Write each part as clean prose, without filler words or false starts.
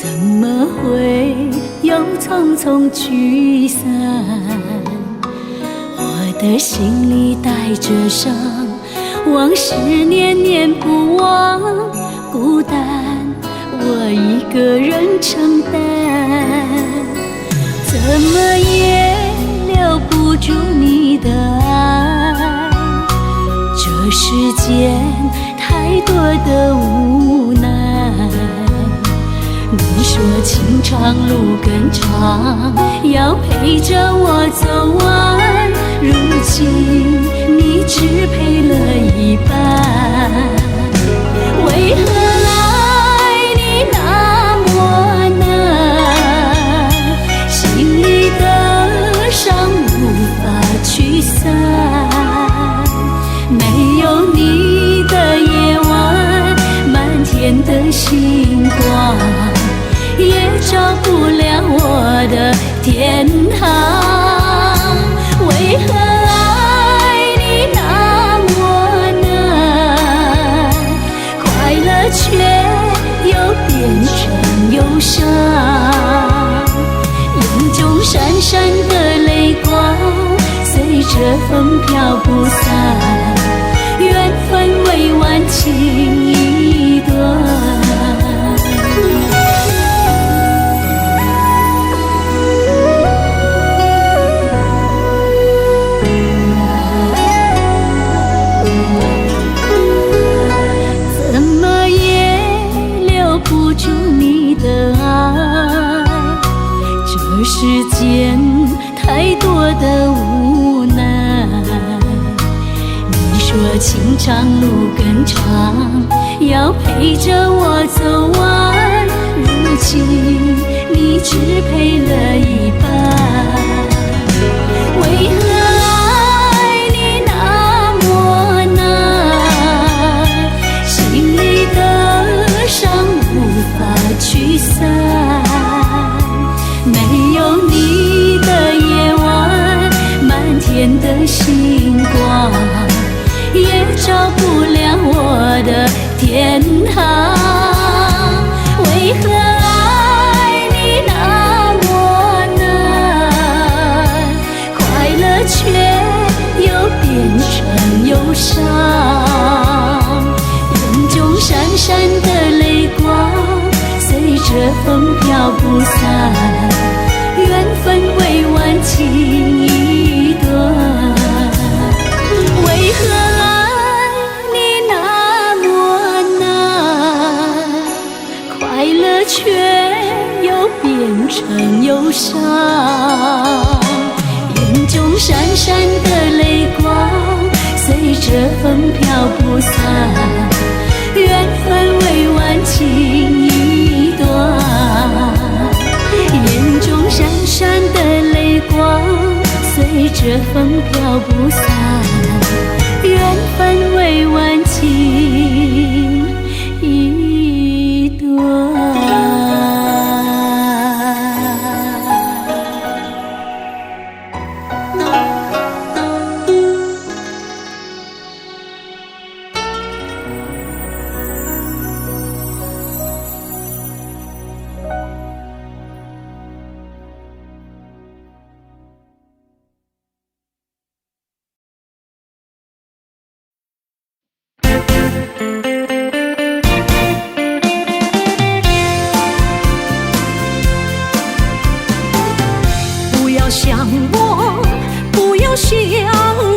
怎么会又匆匆聚散？我的心里带着伤，往事念念不忘，孤单我一个人承担，怎么也留不住你的爱。这世间太多的无奈，你说情长路更长，要陪着我走完，如今你只陪了一半，为何爱你那么难？心里的伤无法驱散，没有你的夜晚，满天的星光也照不了我的天堂。为何爱你那么难？快乐却又变成忧伤，眼中闪闪的泪光随着风飘不散，缘分未完情已断。怎么也留不住你的爱，这世间太多的无奈。你说情长路更长，要陪着我走完，如今你只陪了一半，为何爱你那么难？心里的伤无法驱散，没有你的夜晚，满天的星光也照不了我的天堂。为何爱你那么难？快乐却又变成忧伤，眼中闪闪的泪光随着风飘不散，缘分未完情已断。为何爱你那么难？快乐却又变成忧伤，眼中闪闪的泪光随着风飘不散，缘分未完情已断。眼中闪闪的泪光随着风飘不散，缘分未完情已断。不要想我，不要想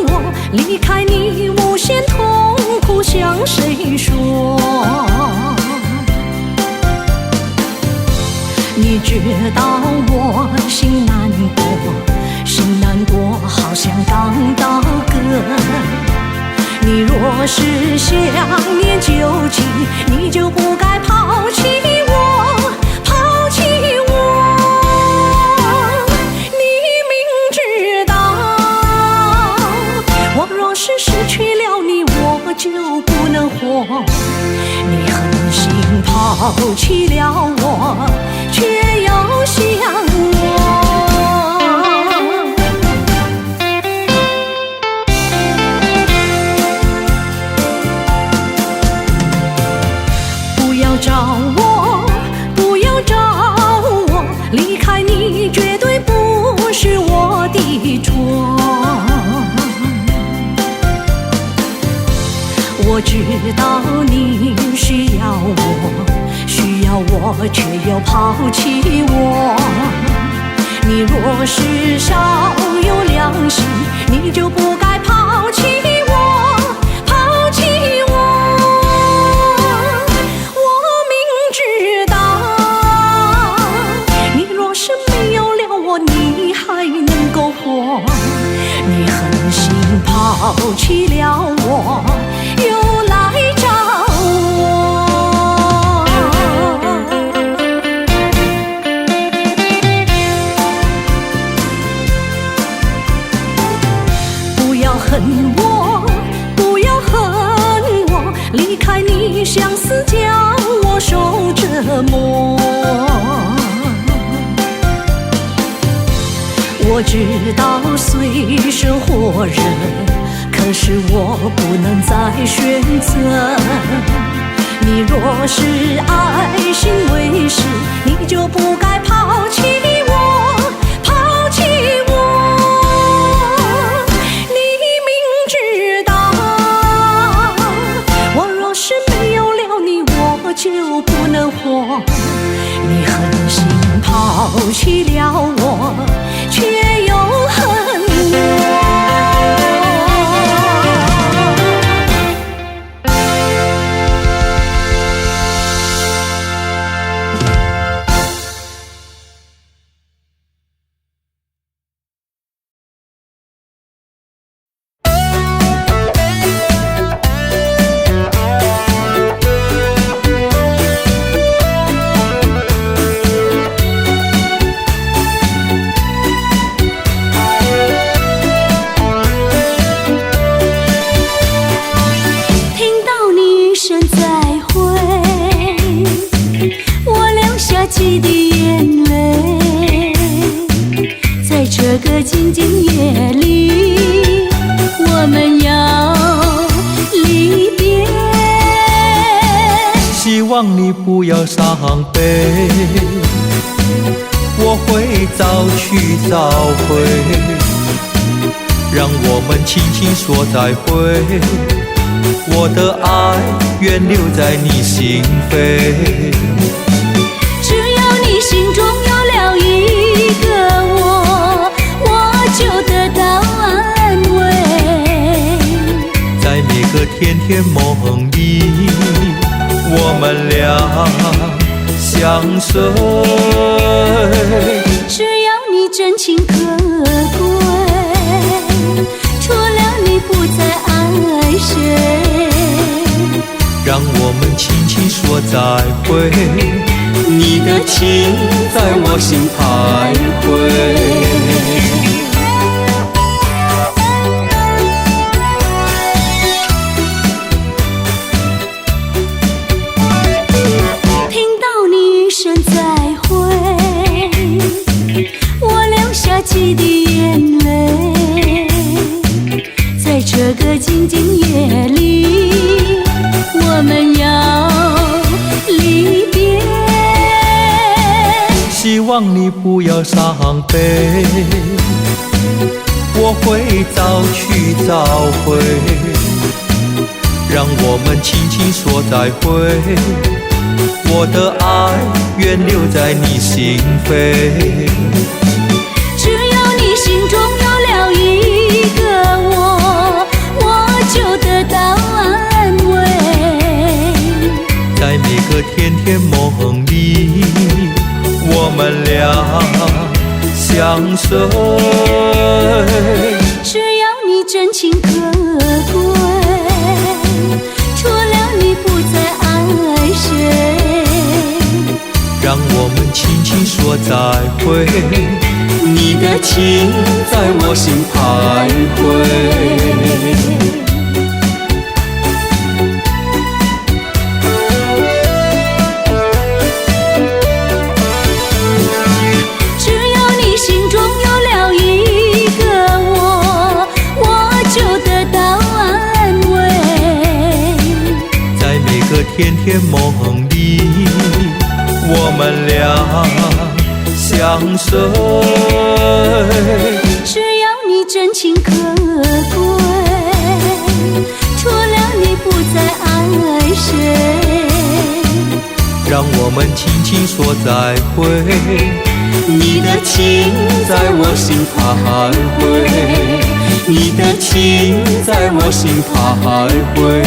我，离开你无限痛苦向谁说？你知道我心难过，心难过好像刚到歌。你若是想念旧情，你就不该抛弃我，抛弃我。你明知道，我若是失去了你，我就不能活。你狠心抛弃了我，却又想我。不要找我，不要找我，却又抛弃我。你若是少有良心，你就不该抛弃我，抛弃我。我明知道，你若是没有了我，你还能够活。你狠心抛弃了我，又来找我。不要恨我，不要恨我，离开你相思叫我受折磨。我知道虽生活人，可是我不能再选择。你若是爱心为实，你就不该抛弃我，抛弃我。你明知道，我若是没有了你，我就不能活。你狠心抛弃了我，却又恨我。几滴眼泪，在这个静静夜里，我们要离别。希望你不要伤悲，我会早去早回，让我们轻轻说再会。我的爱愿留在你心扉。心中有了一个我，我就得到安慰。在每个甜甜梦里，我们俩相随。只要你真情可贵，除了你不再爱谁。让我们轻轻说再会。你的情在我心徘徊。听到你一声再会，我流下几滴眼泪。在这个静静夜里，我们要离别。希望你不要伤悲，我会早去早回，让我们轻轻说再会。我的爱愿留在你心扉。只要你心中有了一个我，我就得到安慰。在每个甜甜梦里，我们俩相随。只要你真情可贵，除了你不再爱谁。让我们轻轻说再会。你的情在我心徘徊。甜甜梦里，我们俩相随。只要你真情可贵，除了你不再爱谁。让我们轻轻说再会。你的情在我心徘徊，你的情在我心徘徊，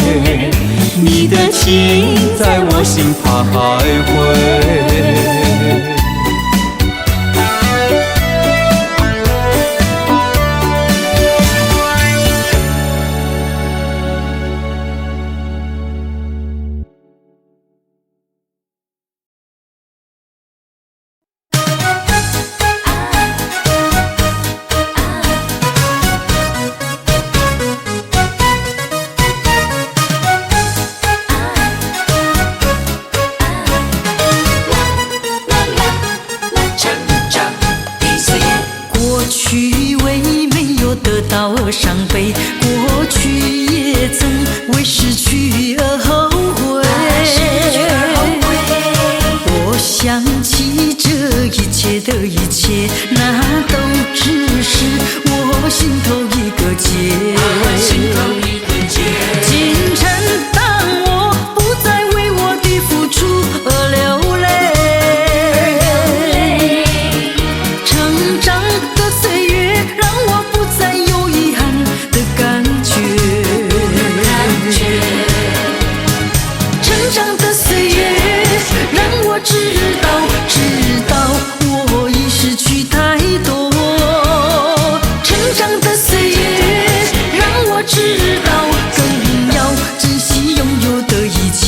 你的情在我心徘徊。伤悲，过去也曾为失去而后悔。我想起这一切的一切，那都只是我心头一个结。今晨当我不再为我的付出而流泪，成长的岁月让我不再有遗憾的感觉，成长的岁月让我知道我已失去太多，成长的岁月让我知道更要珍惜拥有的一切。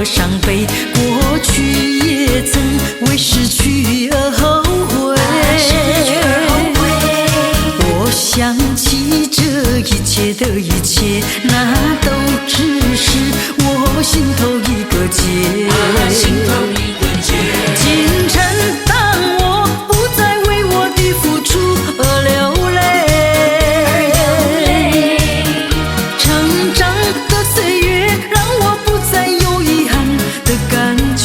伤悲，过去也曾为失去而后悔。我想起这一切的一切，那都只是我心头一个结。今晨当我不再为我的付出而流泪，成长的岁月让我不再有遗憾的感觉，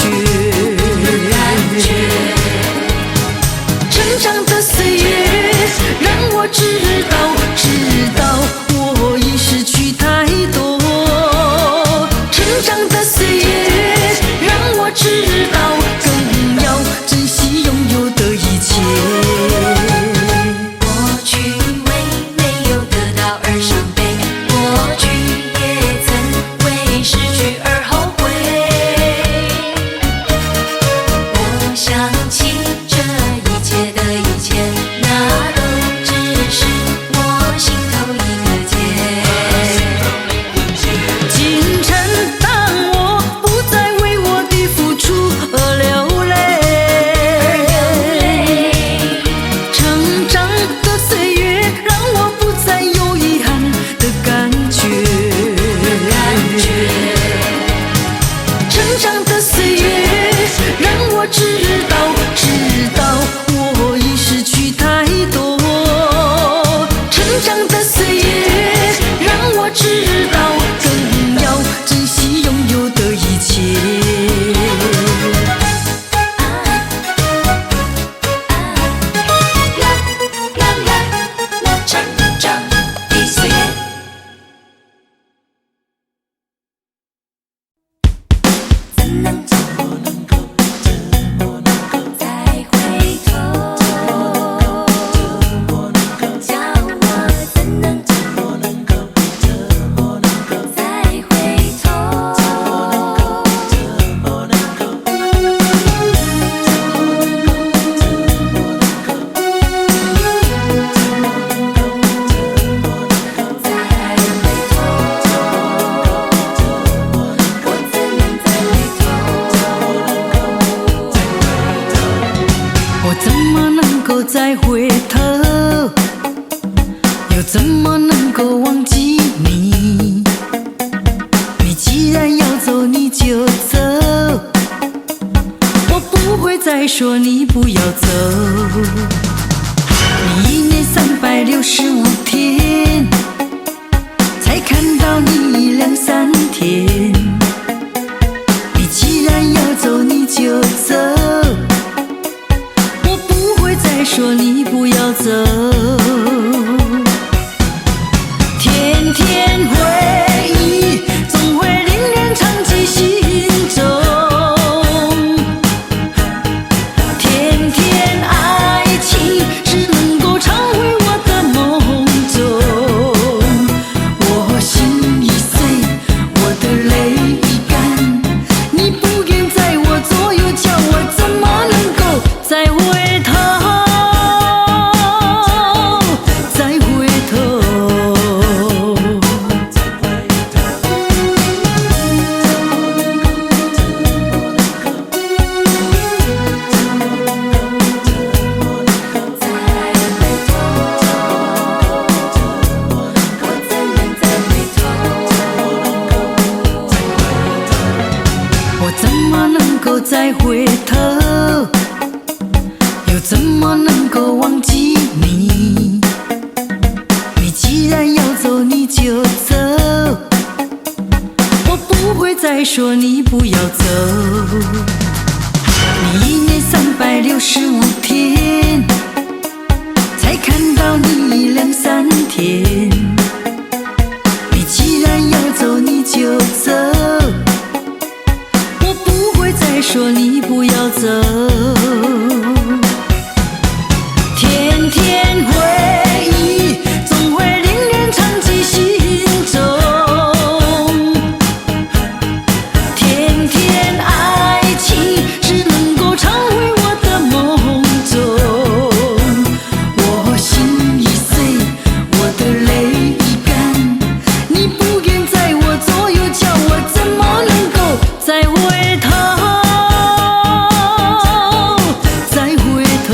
成长的岁月让我知道我已失去太多，成长的岁月让我知道更要珍惜拥有的一切。过去为没有得到而伤悲，过去也曾为失去而后悔。我想起这一切的一切，那都只是我心头一个结。今晨当我不再为我的付出而流泪，成长的岁月让我不再有遗憾的感觉，成长的岁月让我知道我已失去太多，成长的岁月让我知道更要珍惜拥有的一切。成长的岁月。怎能再回头？叫我怎能再回头？我怎么能够再回头？又怎么能够忘记你？你既然要走你就走，我不会再说你不要走。你1年365天，到你2、3天，你既然要走你就走，我不会再说你不要走。天天回忆总会令人长记心中，天天爱情只能够常回我的梦中。我心已碎，我的泪已干，你不愿在我左右，叫我怎么能够再回头，再回头。我怎么能够再回头？又怎么能够忘记你？你既然要走你就走，我不会再说你不要走。你1年365天，才看到你2、3天。你既然要走你就走，我不会再说你不要走。天天回忆总会令人长记心中，天天爱情只能够常回我的梦中。我心已碎，我的泪已干，你不愿在我左右，叫我怎么能够再回头，再回头。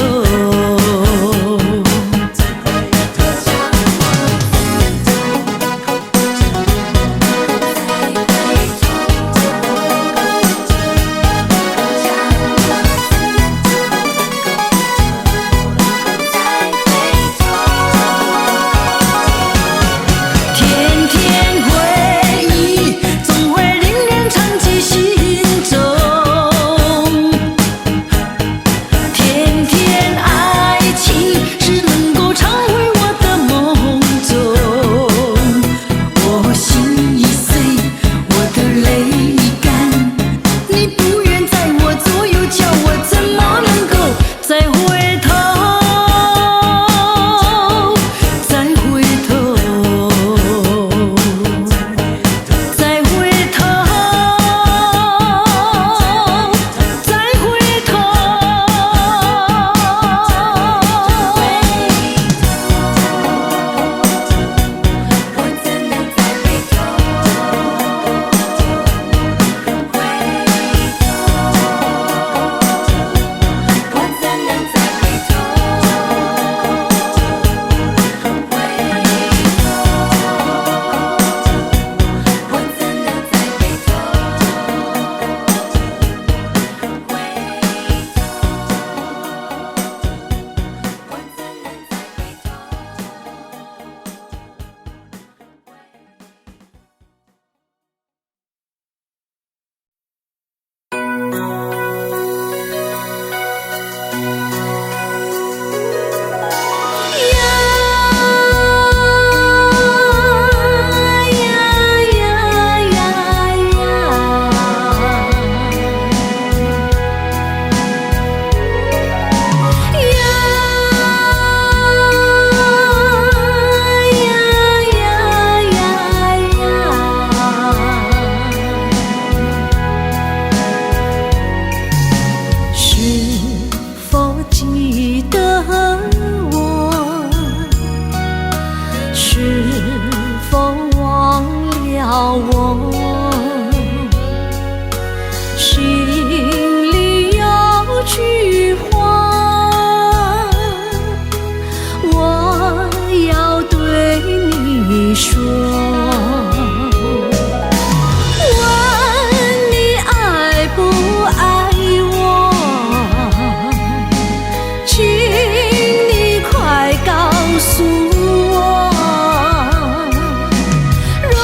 天天回忆总会令人长记心中，天天爱情只能够常回我的梦中。我心已碎，我的泪已干，你不愿在我左右，叫我怎么能够再回头，再回头，再回头，再回头。诉我，若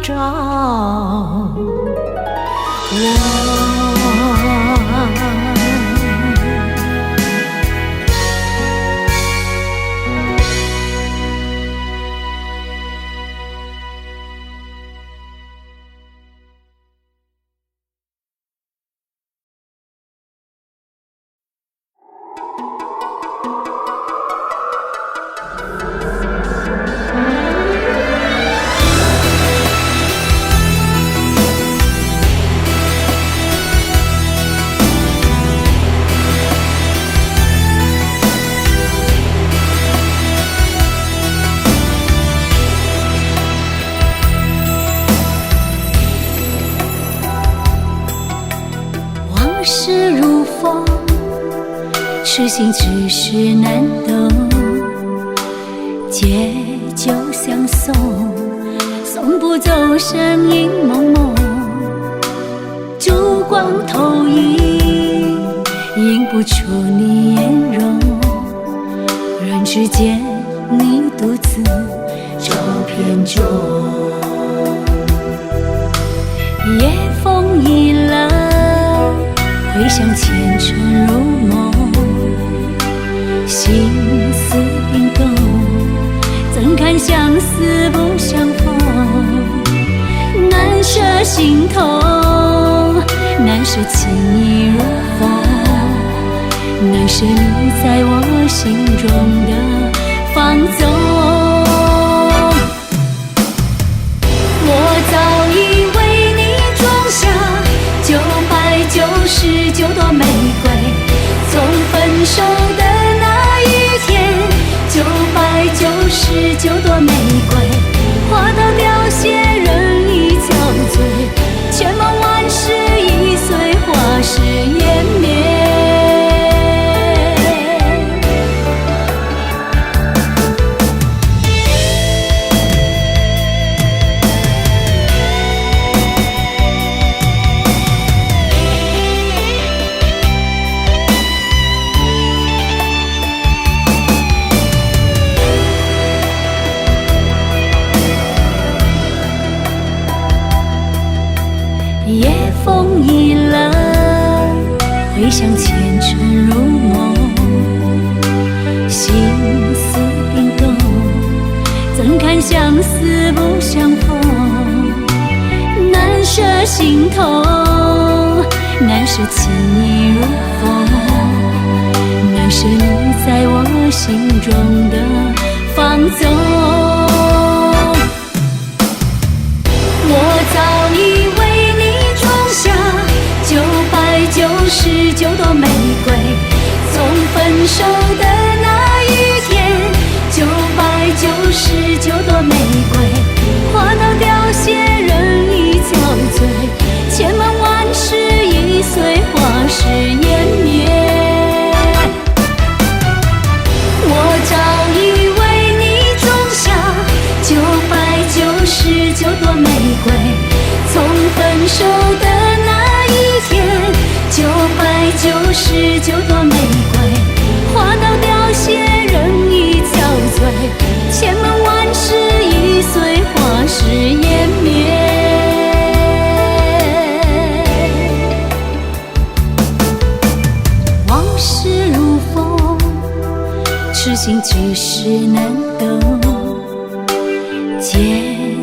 找我。往事如风，痴心只是难懂。借酒相送，送不走身影蒙蒙。烛光投影，映不出你颜容。人世间，你独自照片中。夜风已冷，回想前尘如梦，心思冰冻，怎堪相思不相逢？难舍心头，难舍情意如风，难舍你在我心中的放纵。我早已为你种下9百99朵玫瑰，从分手的那一天，999朵玫瑰花到凋谢，人已憔悴，千万万世已随花事湮灭。夜风已冷，回想前尘如梦，心思冰冻，怎堪相思不相逢？难舍心头，难舍情意如风，难舍你在我心中的放纵。我早已为你种下999朵玫瑰，从分手的那一天，999朵玫瑰花到凋谢，人已憔悴，千万万世已随花事湮灭。我早已为你种下999朵玫瑰，从分手的那一天，999朵玫瑰花到凋谢，人已憔悴，千万万世已随花事湮灭。往事如风，痴心只是难懂。借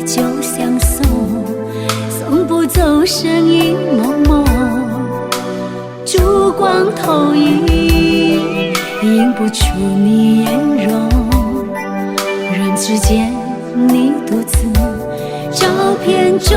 酒相送，送不走身影蒙蒙。烛光投影，映不出你颜容。人世间，你独自照片中。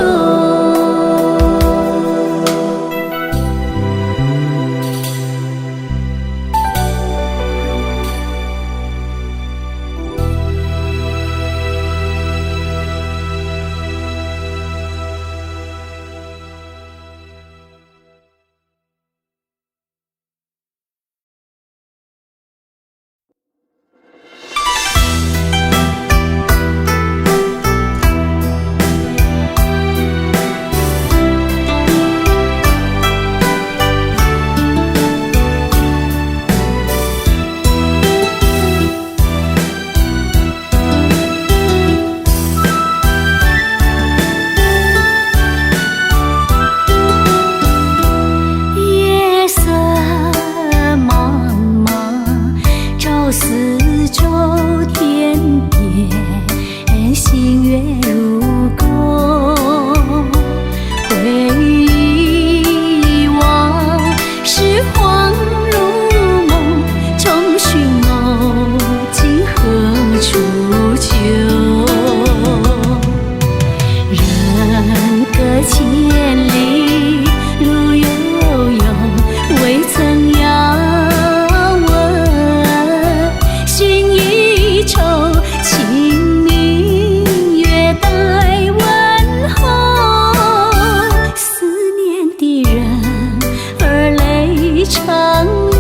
长流。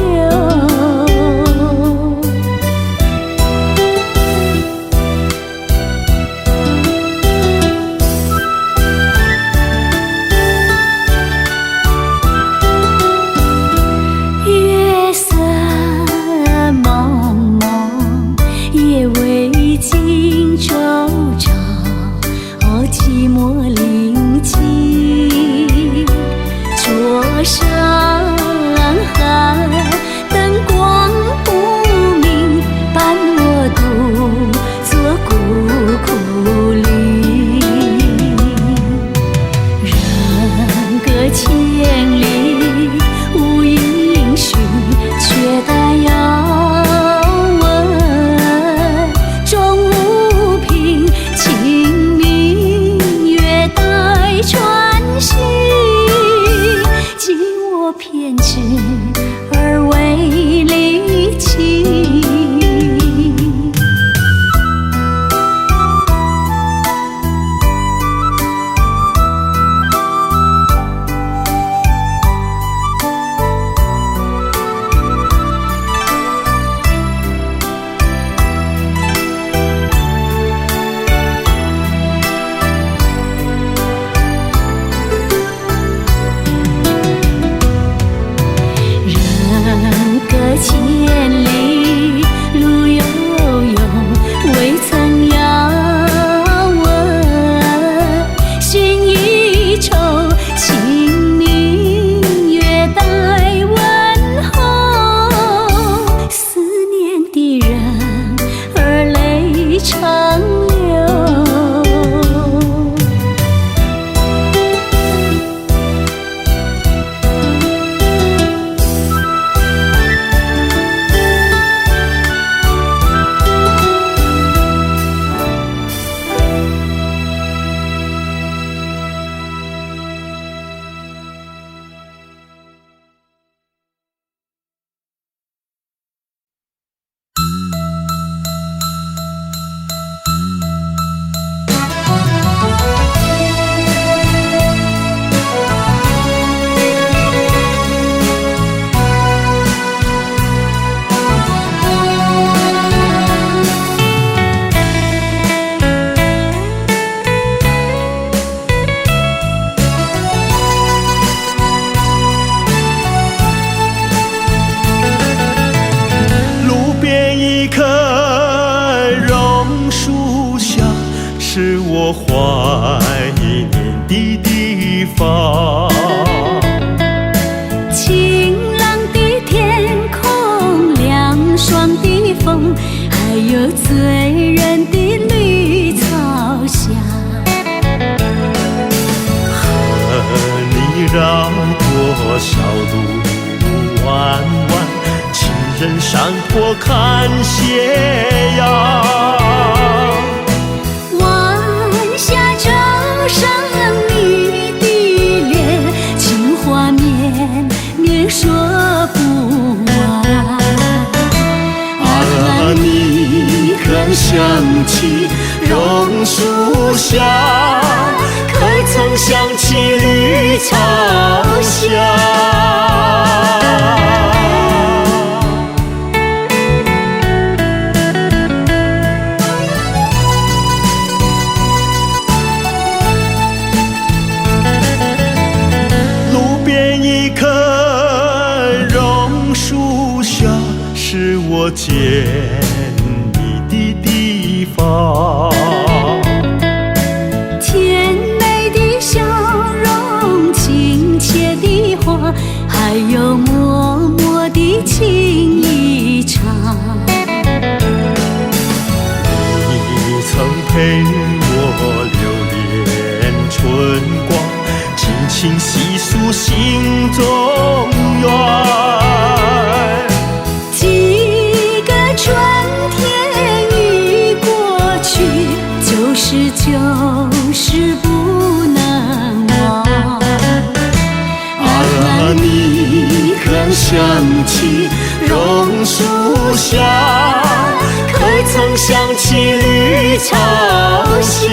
月色茫茫，夜未尽周朝，寂寞临近，桌上还灯光不明，伴我独坐孤苦里。人隔千里，无音讯，却待遥问。终无凭，清明月待传信。尽我偏执而为离情。人隔千里，路悠悠，未曾遥问。心一愁，清明月待问候。思念的人儿泪长流。是我怀念的地方。晴朗的天空，凉爽的风，还有醉人的绿草香。和你绕过小路弯弯，情人山坡看斜阳。上你的脸，情话绵绵说不完。你可想起榕树下，可曾想起绿草香？是我见你的地方。甜美的笑容，亲切的话，还有默默的情一场。你曾陪我流连春光，尽情细诉心中愿。就是不能忘。你可想起榕树下，可曾想起绿草香？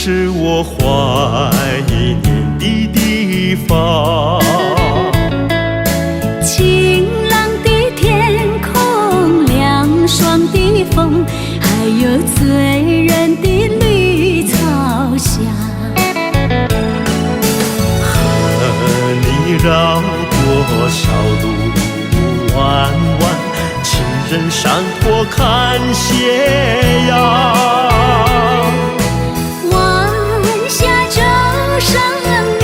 是我怀念的地方。晴朗的天空，凉爽的风，还有醉人的绿草香。和你绕过小路弯弯，情人山坡看斜阳。晚霞照上你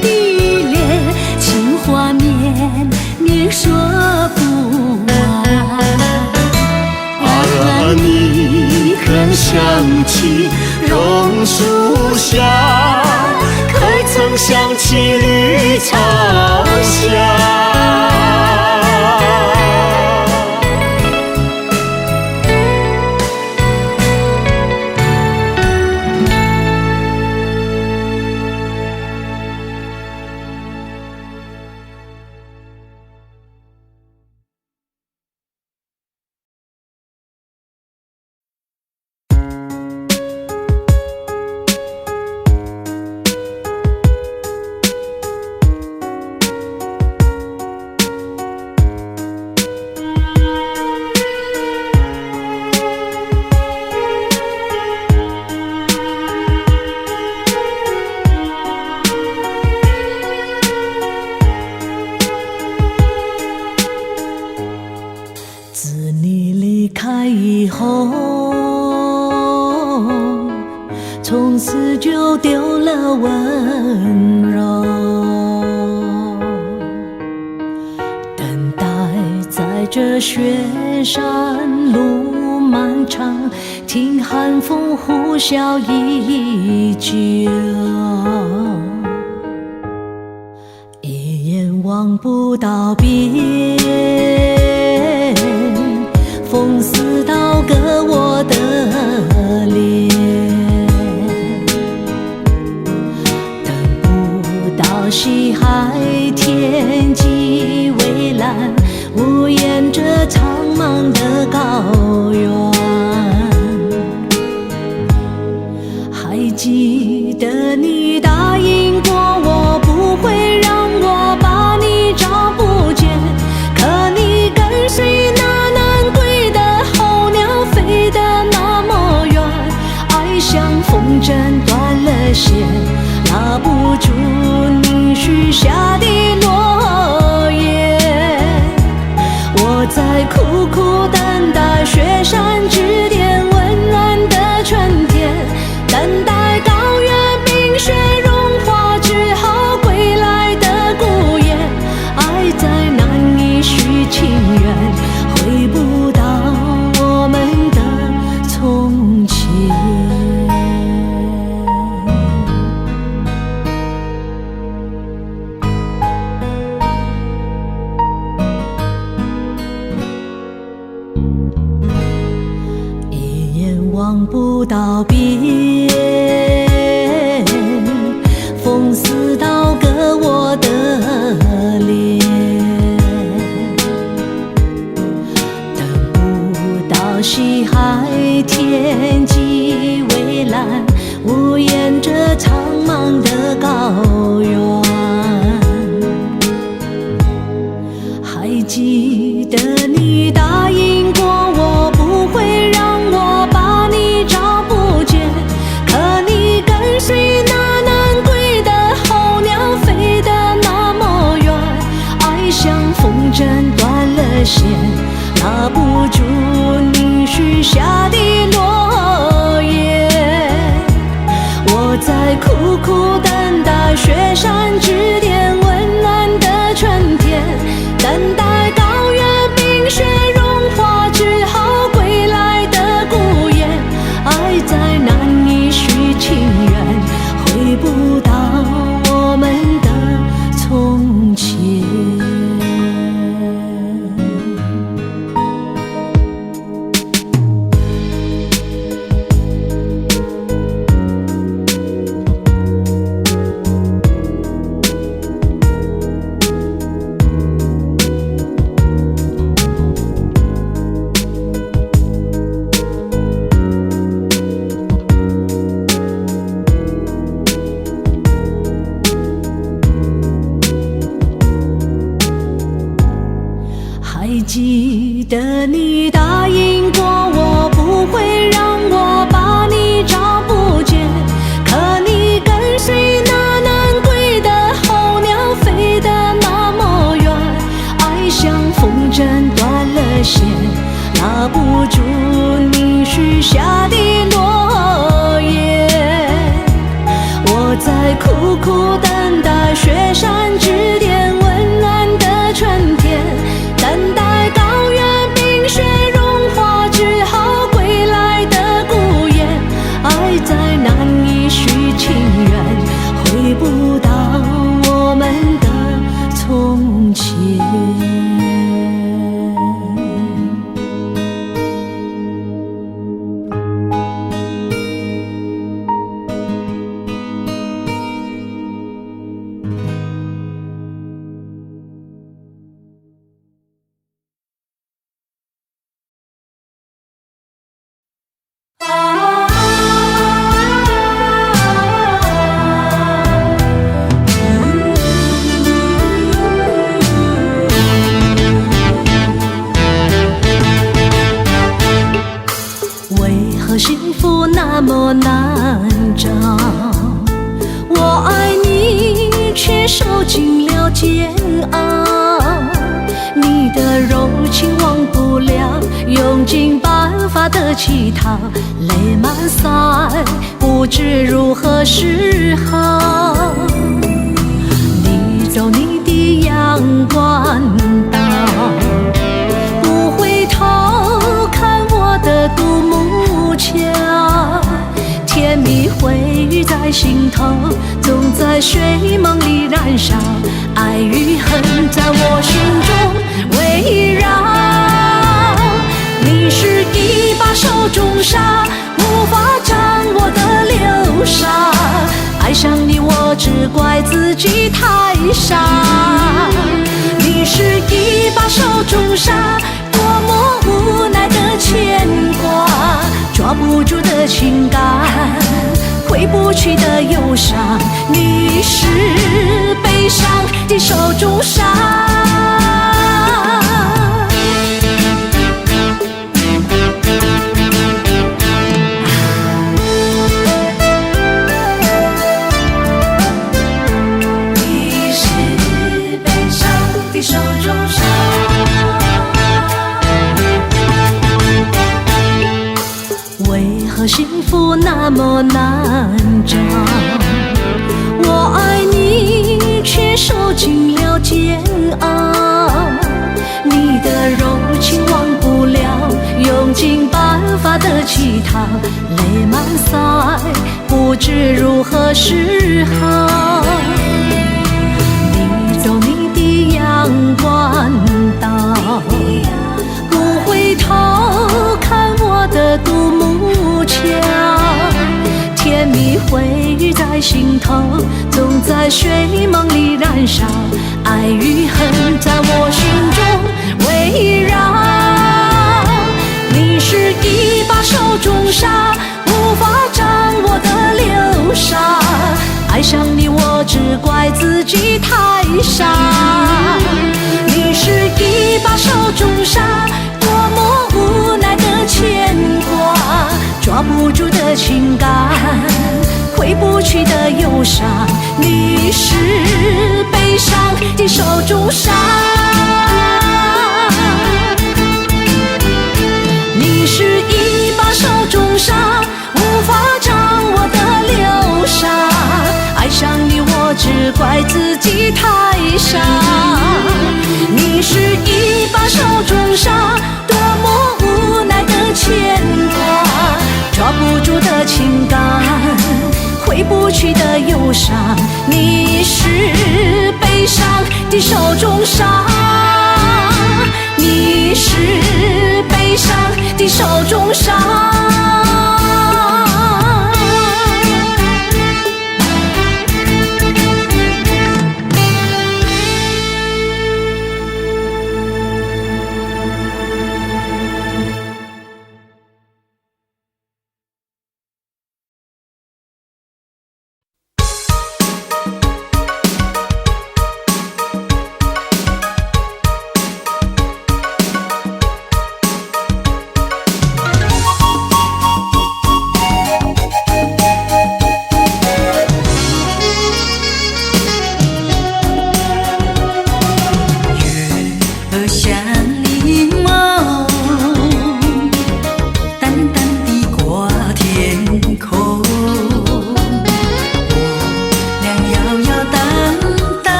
的脸，情话绵绵说不完。你可想起榕树下，可曾想起绿草香？自你离开以后，从此就丢了温柔，等待在这雪山路漫长，听寒风呼啸依旧，一眼望不到边，风似刀割我的脸，等不到西海天际蔚蓝，无言这苍茫的高原。还记得你答应过我，不会让我把你找不见，可你跟随那南归的候鸟飞得那么远，爱像风筝断了线，拉不住你许下的诺言。我在苦苦等待雪山之巅温暖的春天，等待高原冰雪融化之后归来的孤雁，爱在难以续情缘，回不到我们的从前。一眼望不到边，风似刀割我的脸，等不到西海天际蔚蓝，无言这苍茫的高原。还记得你答应过我，不会让我把你找不见，可你跟随那南归的候鸟飞得那么远，爱像风筝断了线，拉不住你许下的诺言。我在苦苦等待雪山之巅温暖的春天，等待高原冰雪融化之后归来的孤雁，爱在难以续情缘，回不到我们的从前。还记得你答应过我，不会让我把你找不见。可你跟随那南归的候鸟，飞得那么远，爱像风筝断了线，拉不住你许下的诺言。我在苦苦等待雪山之巅温暖的春天，等待高原冰雪融化之后归来的孤雁。爱再难以续情缘，回不到我们的从前。幸福那么难找，我爱你却受尽了煎熬。你的柔情忘不了，用尽办法的乞讨，泪满腮，不知如何是好。你走你的阳关道，不回头看我的独木桥，甜蜜回忆在心头，总在睡梦里燃烧，爱与恨在我心中围绕。你是一把手中沙，无法掌握的流沙，爱上你我只怪自己太傻。你是一把手中沙，多么无奈的牵挂，抓不住的情感，挥不去的忧伤。你是悲伤的手中沙。幸福那么难找，我爱你却受尽了煎熬。你的柔情忘不了，用尽办法的乞讨，泪满腮，不知如何是好。你走你的阳关道，不回头看我的独木桥，甜蜜回忆在心头，总在睡梦里燃烧，爱与恨在我心中围绕。你是一把手中沙，无法掌握的流沙，爱上你我只怪自己太傻。你是一把手中沙，多么无奈的牵挂，抓不住的情感，挥不去的忧伤。你是悲伤的手中沙，你是一把手中沙，无法掌握的流沙，爱上你我只怪自己太傻。你是一把手中沙，多么无奈的牵挂，抓不住的情感，挥不去的忧伤。你是悲伤的手中沙，你是悲伤的手中沙。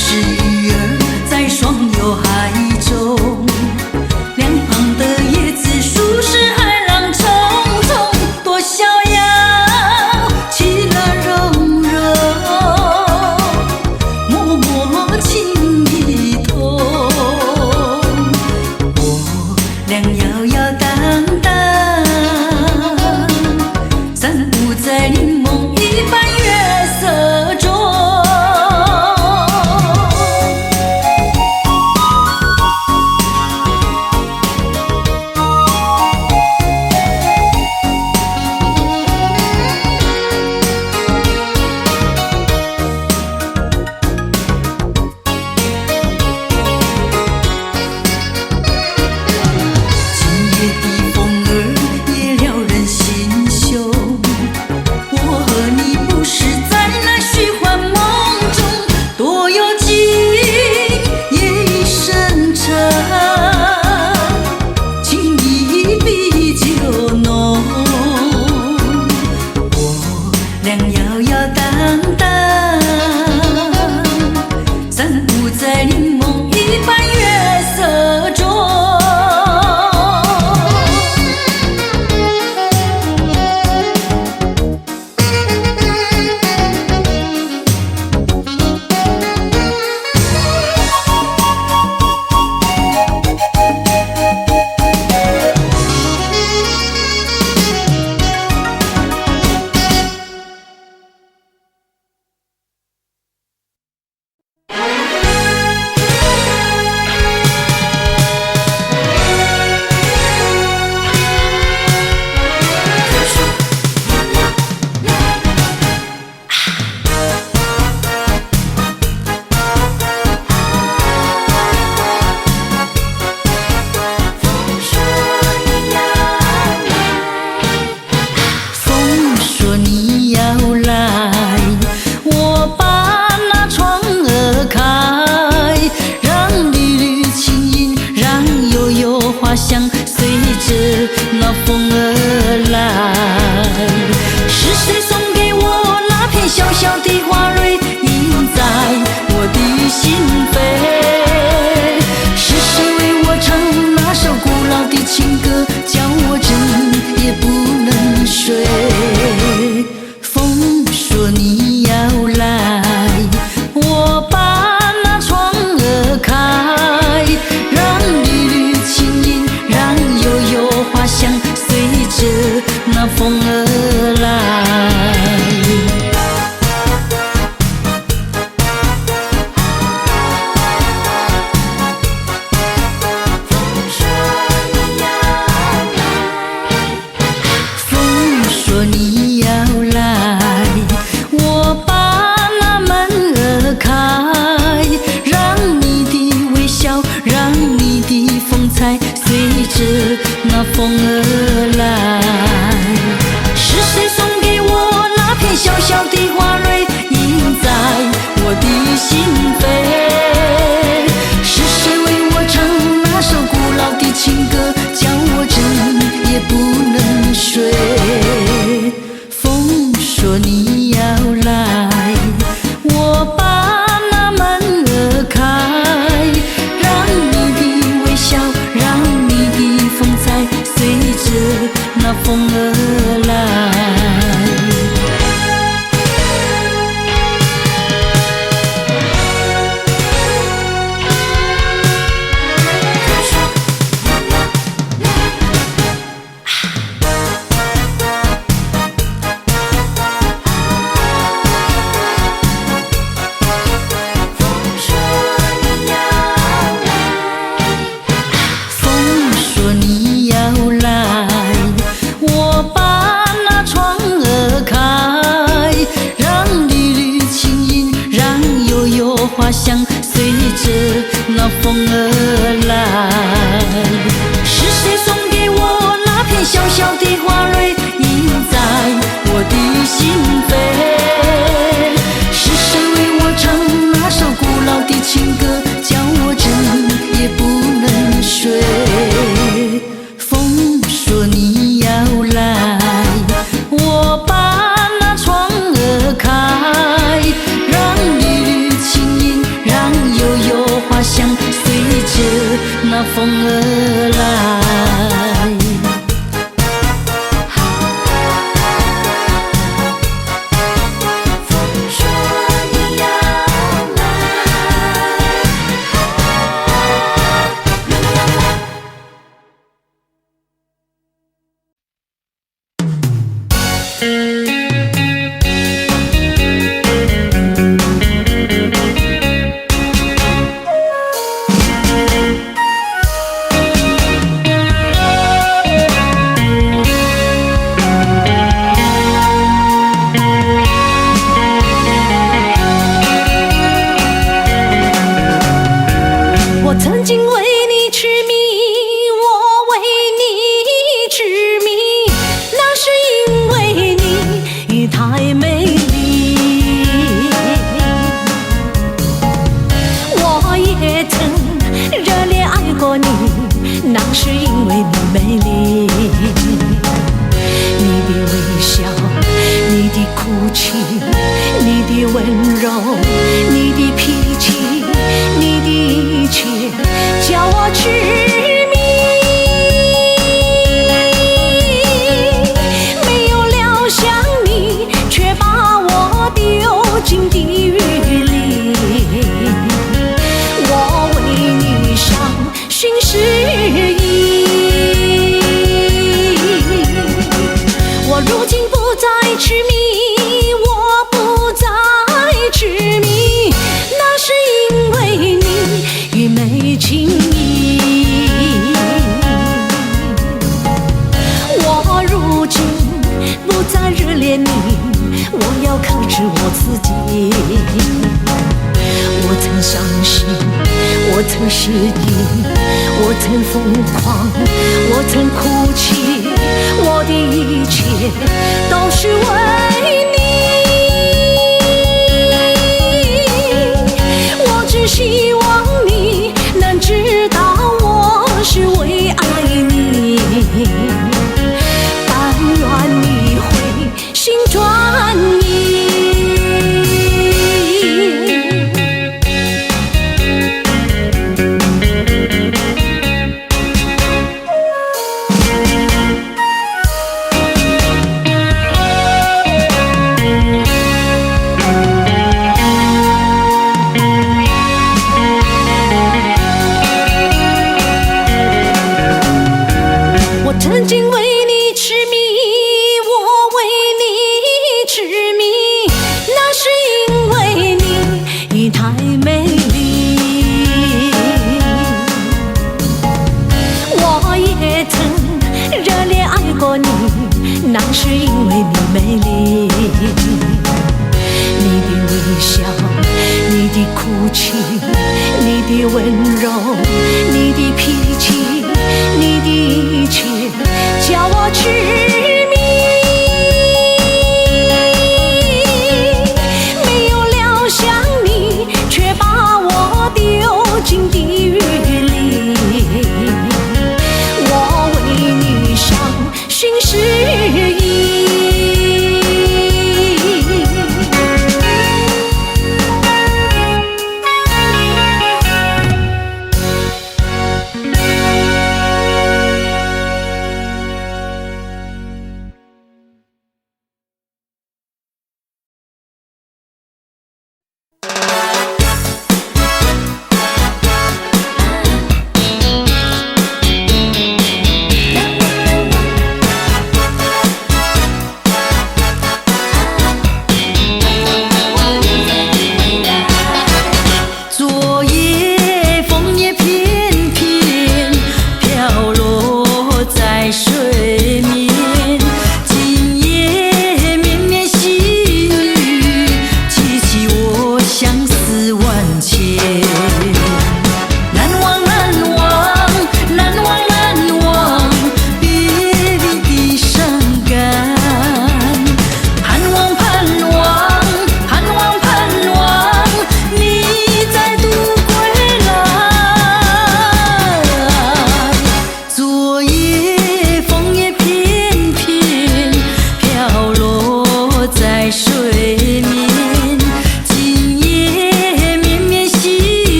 是鱼儿在双游海中，两旁的椰子树是海浪冲冲，多逍遥，其乐融融，默默情意同。我俩摇摇荡荡，散步在柠檬一般月色中。让风而来。风说你要我曾经为你痴迷，我为你痴迷，那是因为你太美丽。我也曾热烈爱过你，那是因为你美丽。你的微笑，你的哭泣，你的温柔，你的脾气，你的一切叫我痴迷。没有料想你却把我丢进地狱里，我为你伤心失忆。我如今不再痴迷，我不再痴迷，那是因为你愚昧情意。我如今不再热恋你，我要克制我自己。我曾伤心，我曾失忆，我曾疯狂，我曾哭泣，我的一切都是为你。我只希望你能知道我是为爱你，但愿你会心转意。我曾经为你痴迷，我为你痴迷，那是因为你太美丽。我也曾热烈爱过你，那是因为你美丽。你的微笑，你的哭泣，你的温柔，你的脾气，你的一切叫我痴迷。没有料想你却把我丢进地狱里，我为你伤心失忆。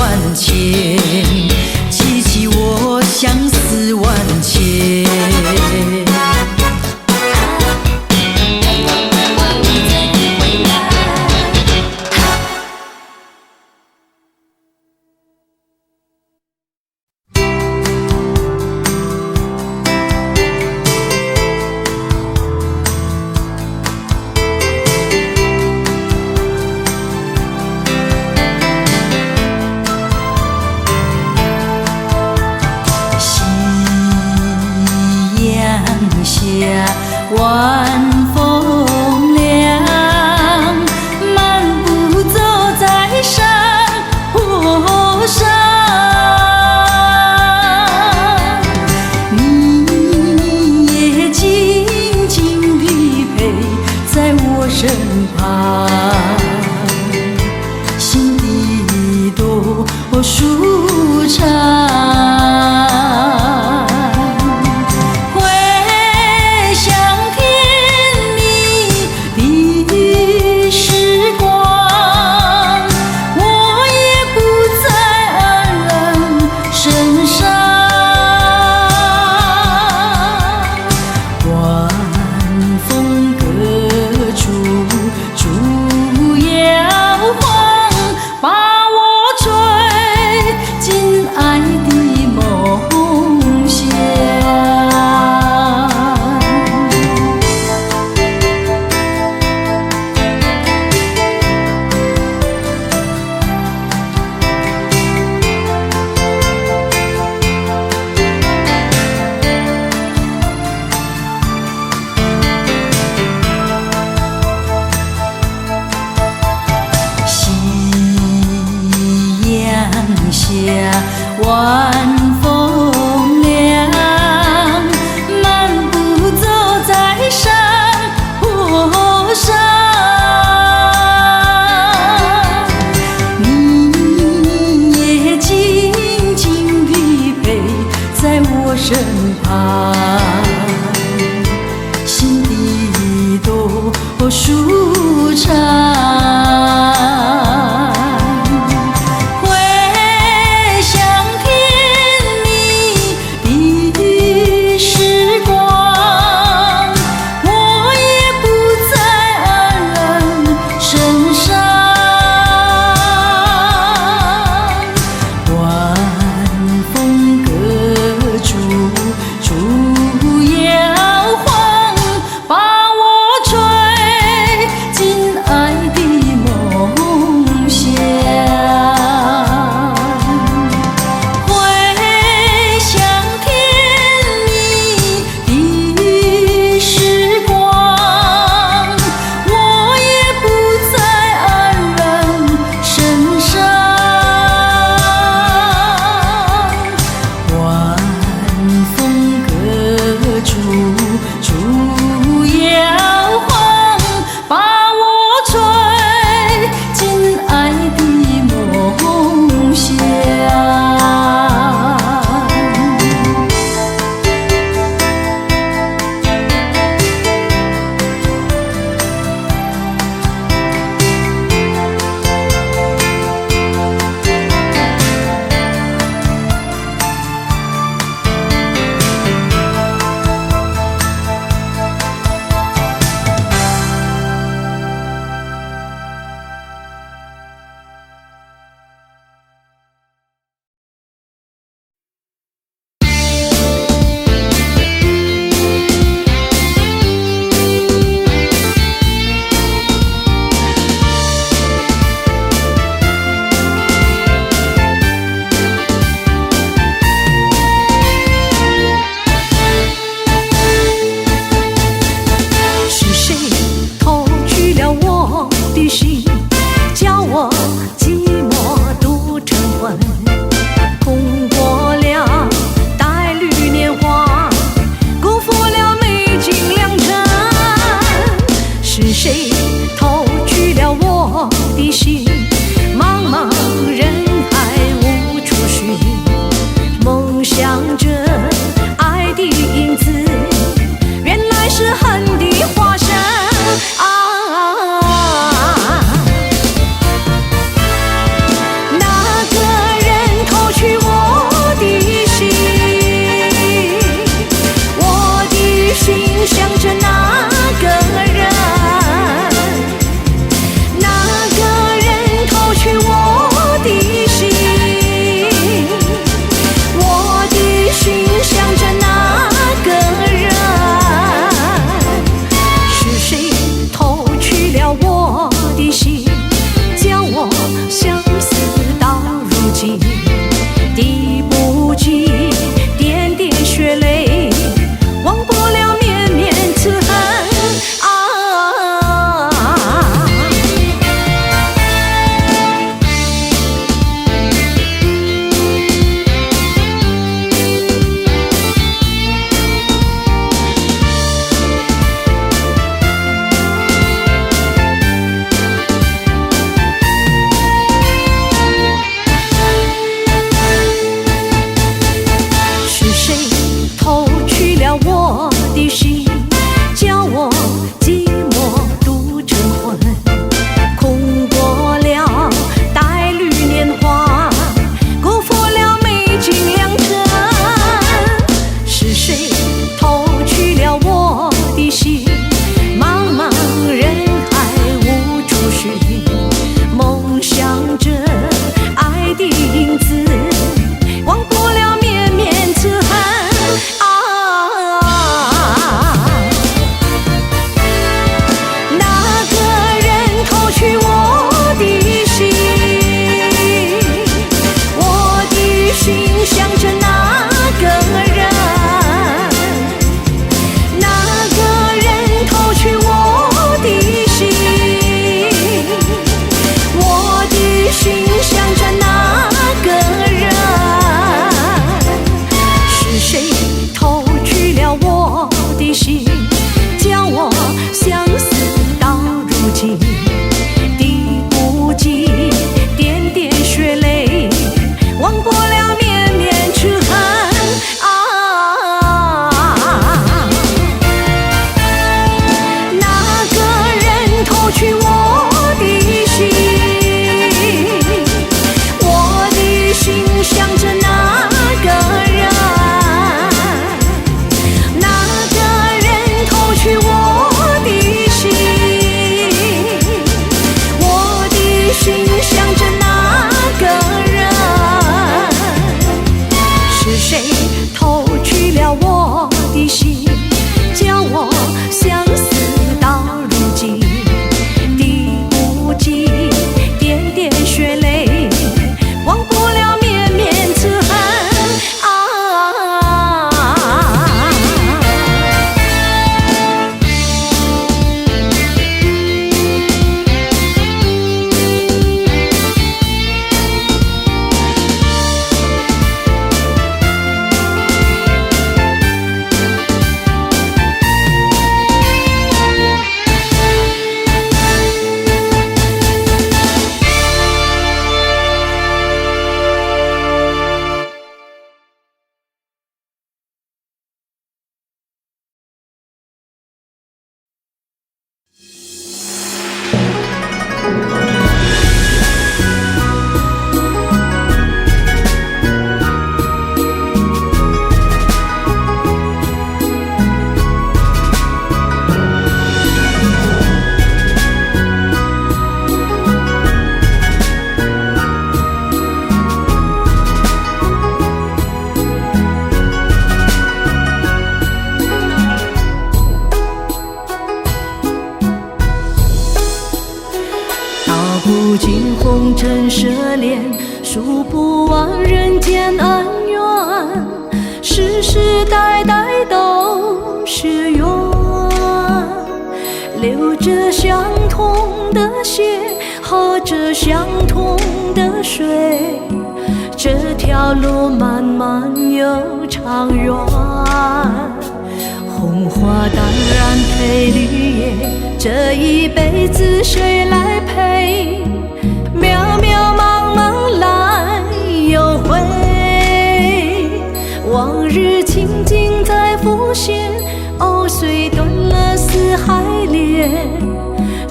万千，记起我相思万千。晚风凉，漫步走在山坡上，你也静静地陪在我身旁，心底多舒畅。晚风凉，漫步走在山坡上，你也静静地陪在我身旁，心底多舒畅。尘涉恋，数不完人间恩怨，世世代代都是缘。流着相同的血，喝着相同的水，这条路漫漫又长远。红花当然配绿叶，这一辈子谁来陪？渺渺茫茫来又回，往日情景在浮现，藕虽断了丝还连，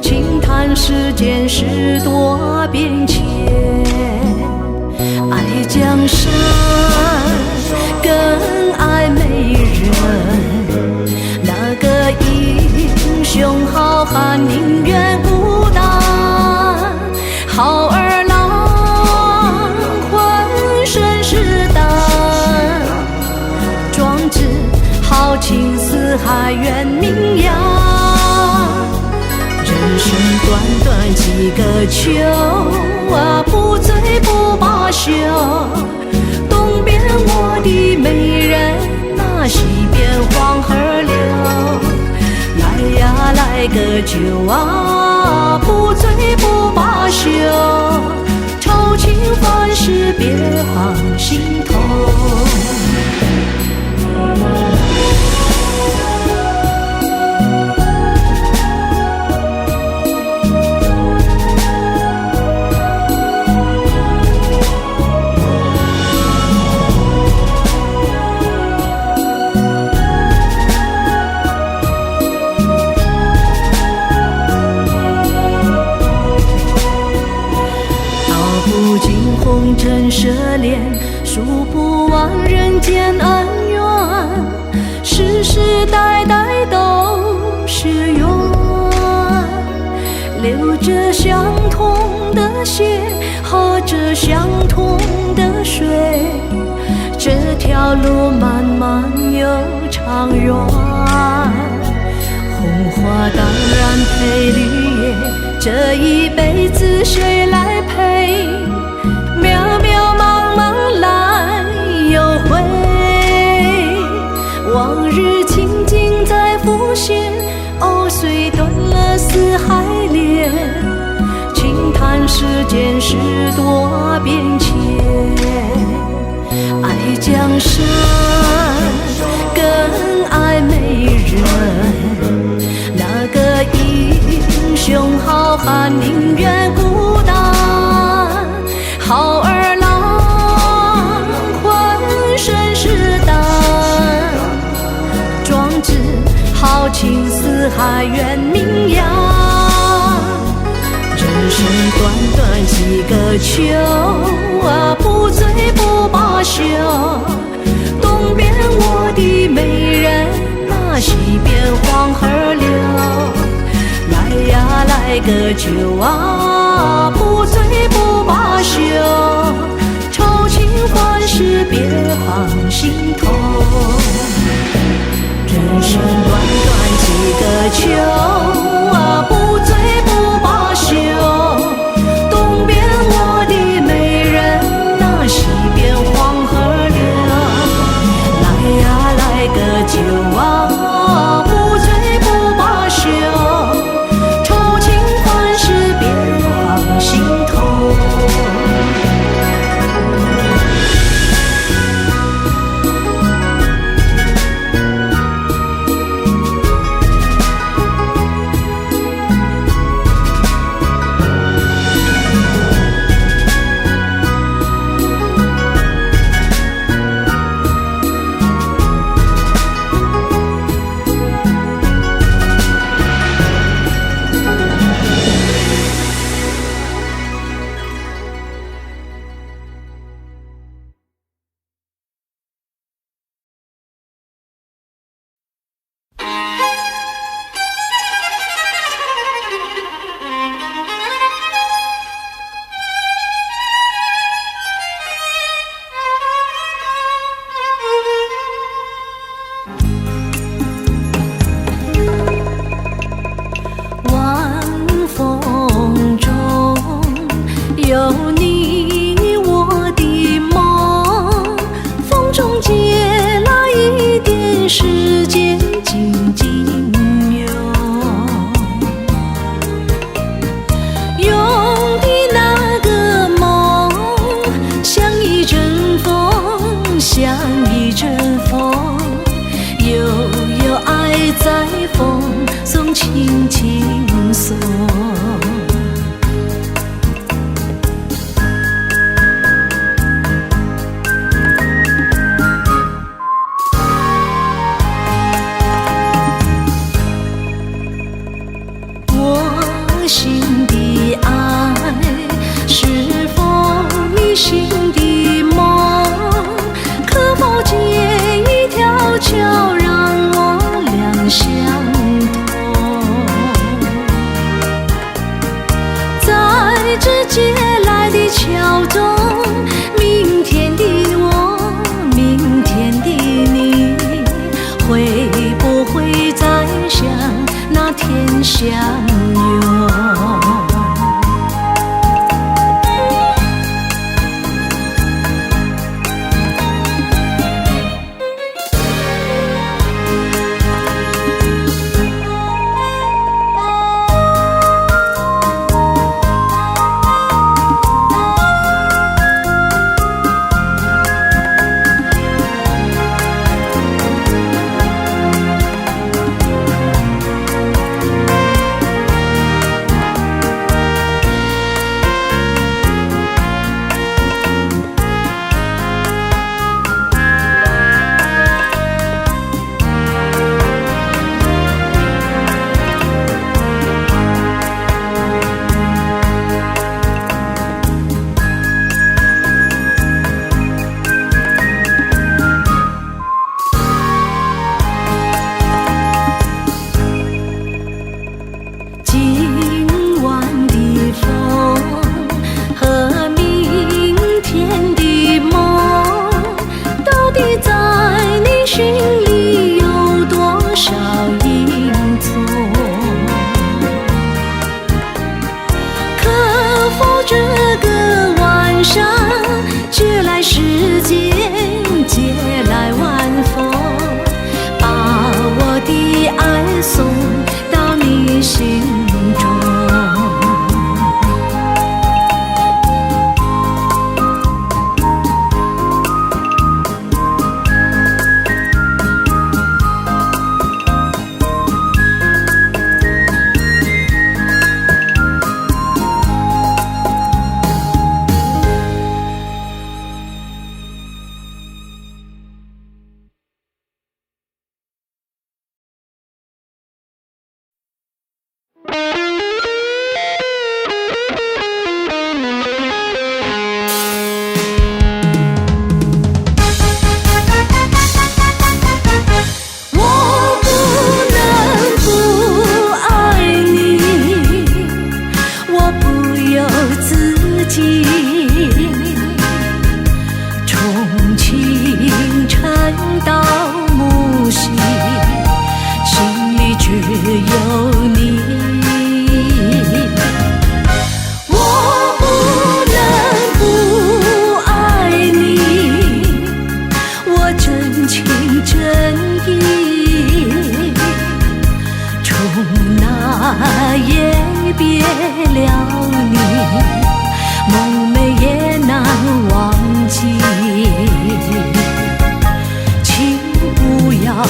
轻叹世间事多变迁。爱江山更爱美人，那个英雄好汉宁愿孤单。好儿郎浑身是胆，壮志豪情四海远名扬。人生短短几个秋啊，不醉不罢休。东边我的美人，那西边黄河流。来呀来个酒啊，不醉不罢休。愁情烦事别放心头。红尘涉恋，数不完人间恩怨，世世代代都是缘。流着相同的血，喝着相同的水，这条路漫漫又长远。红花当然配绿叶，这一辈子谁来陪？渺渺茫茫来又回，往日情景在浮现，藕虽断了丝还连，轻叹世间事多变迁。爱江山更爱美人，那个英雄好汉宁愿孤单。好儿郎浑身是胆，壮志豪情四海远名扬。人生短短几个秋啊，不醉不罢休。东边我的美人，那西边黄河流。来呀来个酒啊，不醉不罢休。愁情烦事别放心头。人生短短几个秋啊，不醉不罢休。东边我的美人，那西边黄河流。来呀来个酒啊，不醉不罢休。愁情烦事别放心头。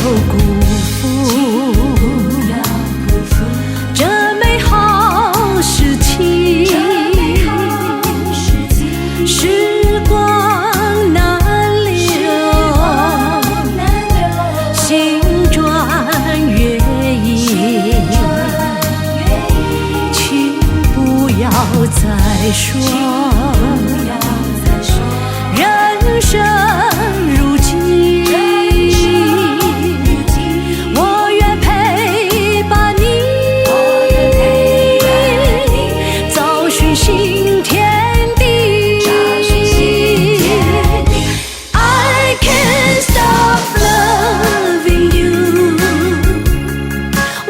辜负这美好时期。时光难留，心转月移，请不要再说人生如寄，我愿陪伴你，找寻新天地。I can't stop loving you，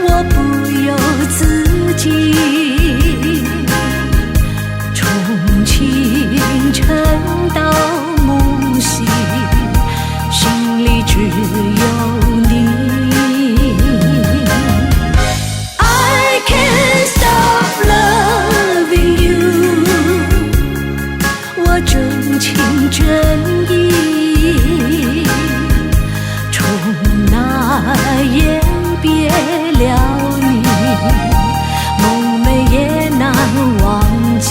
我不由自己，从清晨到暮夕，心里只有你。I can't stop loving you， 我真情真意，从那夜别了你，梦寐也难忘记。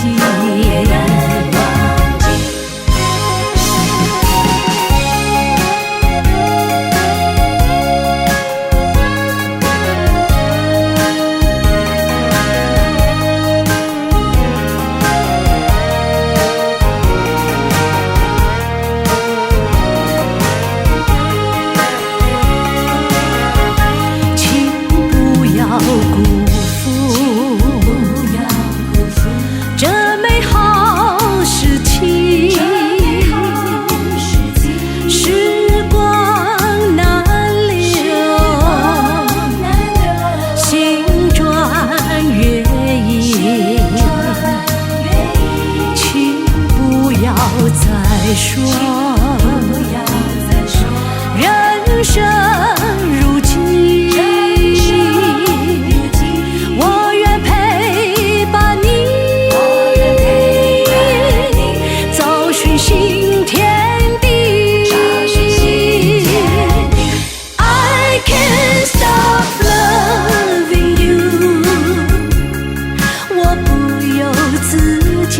请不要辜负这美好时期。时光难留，心转月移，请不要再说人生如寄，我愿陪伴你，找寻新天地。I can't stop loving you， 我不由自己，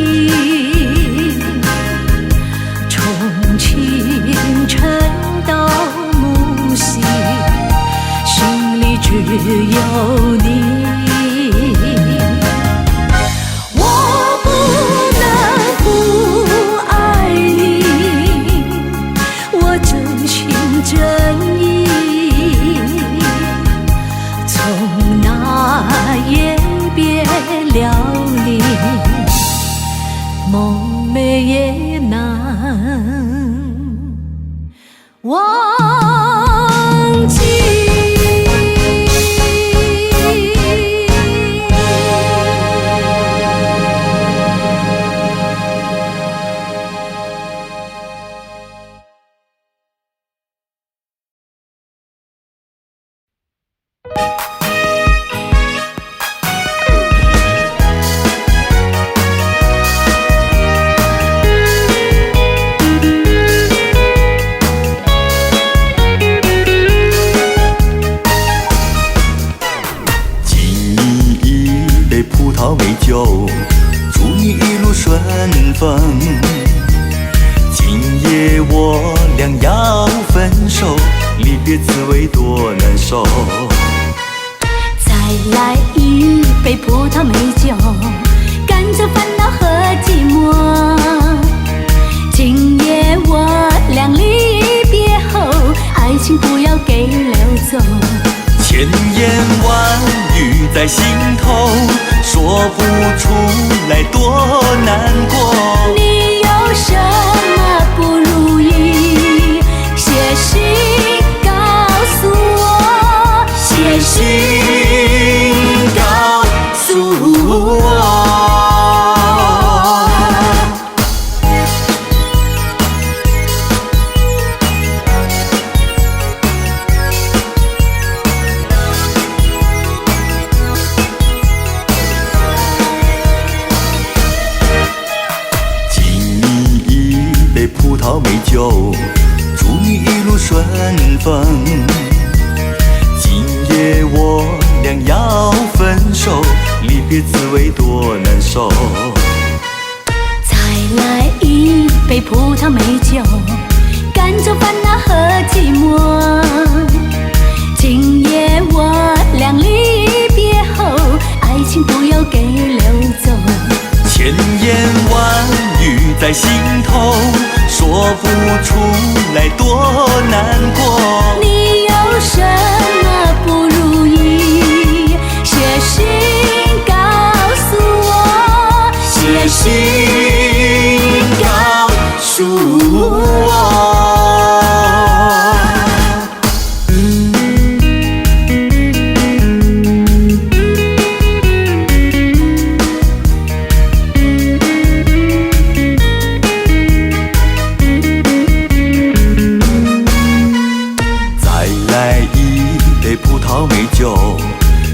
从清晨到暮夕，心里只有你。我不能不爱你，我真情真意，从那夜别了你，梦寐也难忘记。美酒，祝你一路顺风。今夜我俩要分手，离别滋味多难受。再来一杯葡萄美酒，赶走烦恼和寂寞。今夜我俩离别后，爱情不要给溜走。千言万语在心头，说不出来多难过。你有什么不如意？写信告诉我，写信告诉我。美酒，祝你一路顺风。夜我俩要分手，离别滋味多难受。再来一杯葡萄美酒，赶走烦恼和寂寞。今夜我俩离别后，爱情不要给溜走。千言万语在心头，说不出来多难过。你有什么不如意？写信告诉我，写信告诉我。葡萄美酒，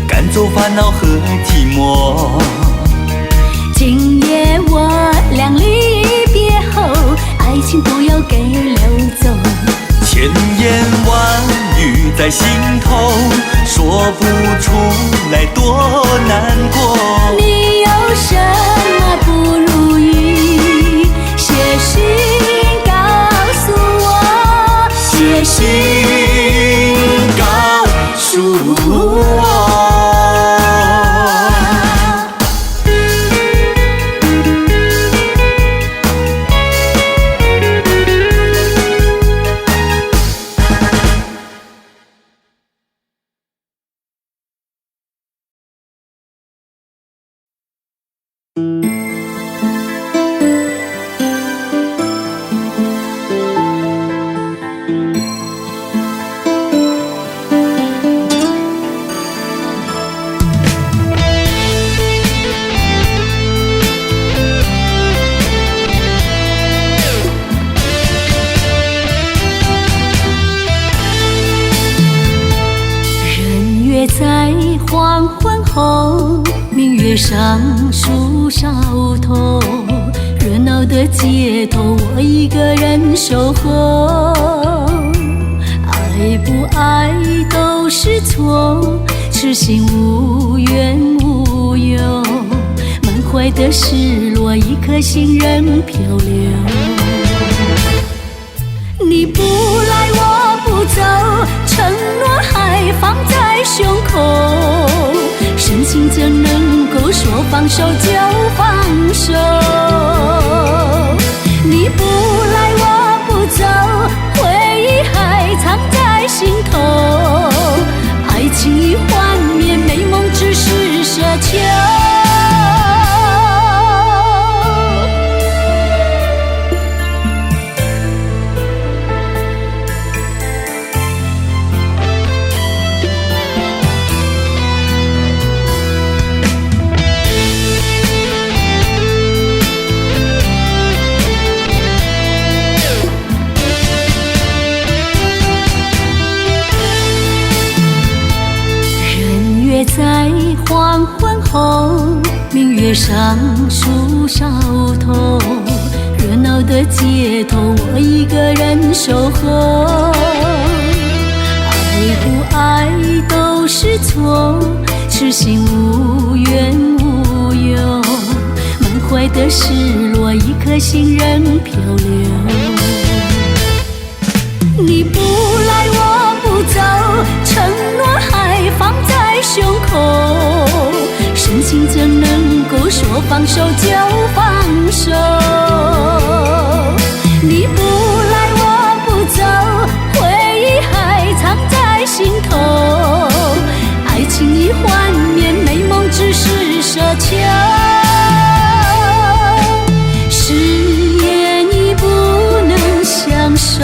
赶走烦恼和寂寞。今夜我俩离别后，爱情不要给溜走。千言万语在心头，说不出来多难过。你有什么不如意？写信告诉我，写信告诉我。在黄昏后，明月上树梢头，热闹的街头，我一个人守候。爱不爱都是错，痴心无怨无尤，满怀的失落，一颗心仍漂流。你不来我不走，承诺还放在胸口，深情怎能够说放手就放手？你不来我不走，回忆还藏在心头，爱情已幻灭，美梦只是奢求。在黄昏后，明月上树梢头，热闹的街头，我一个人守候。爱不爱都是错，痴心无怨无尤，满怀的失落，一颗心仍漂流。你不来我不走，承诺还放在胸口，深情怎能够说放手就放手？你不来我不走，回忆还藏在心头，爱情已幻灭，美梦只是奢求。誓言已不能相守，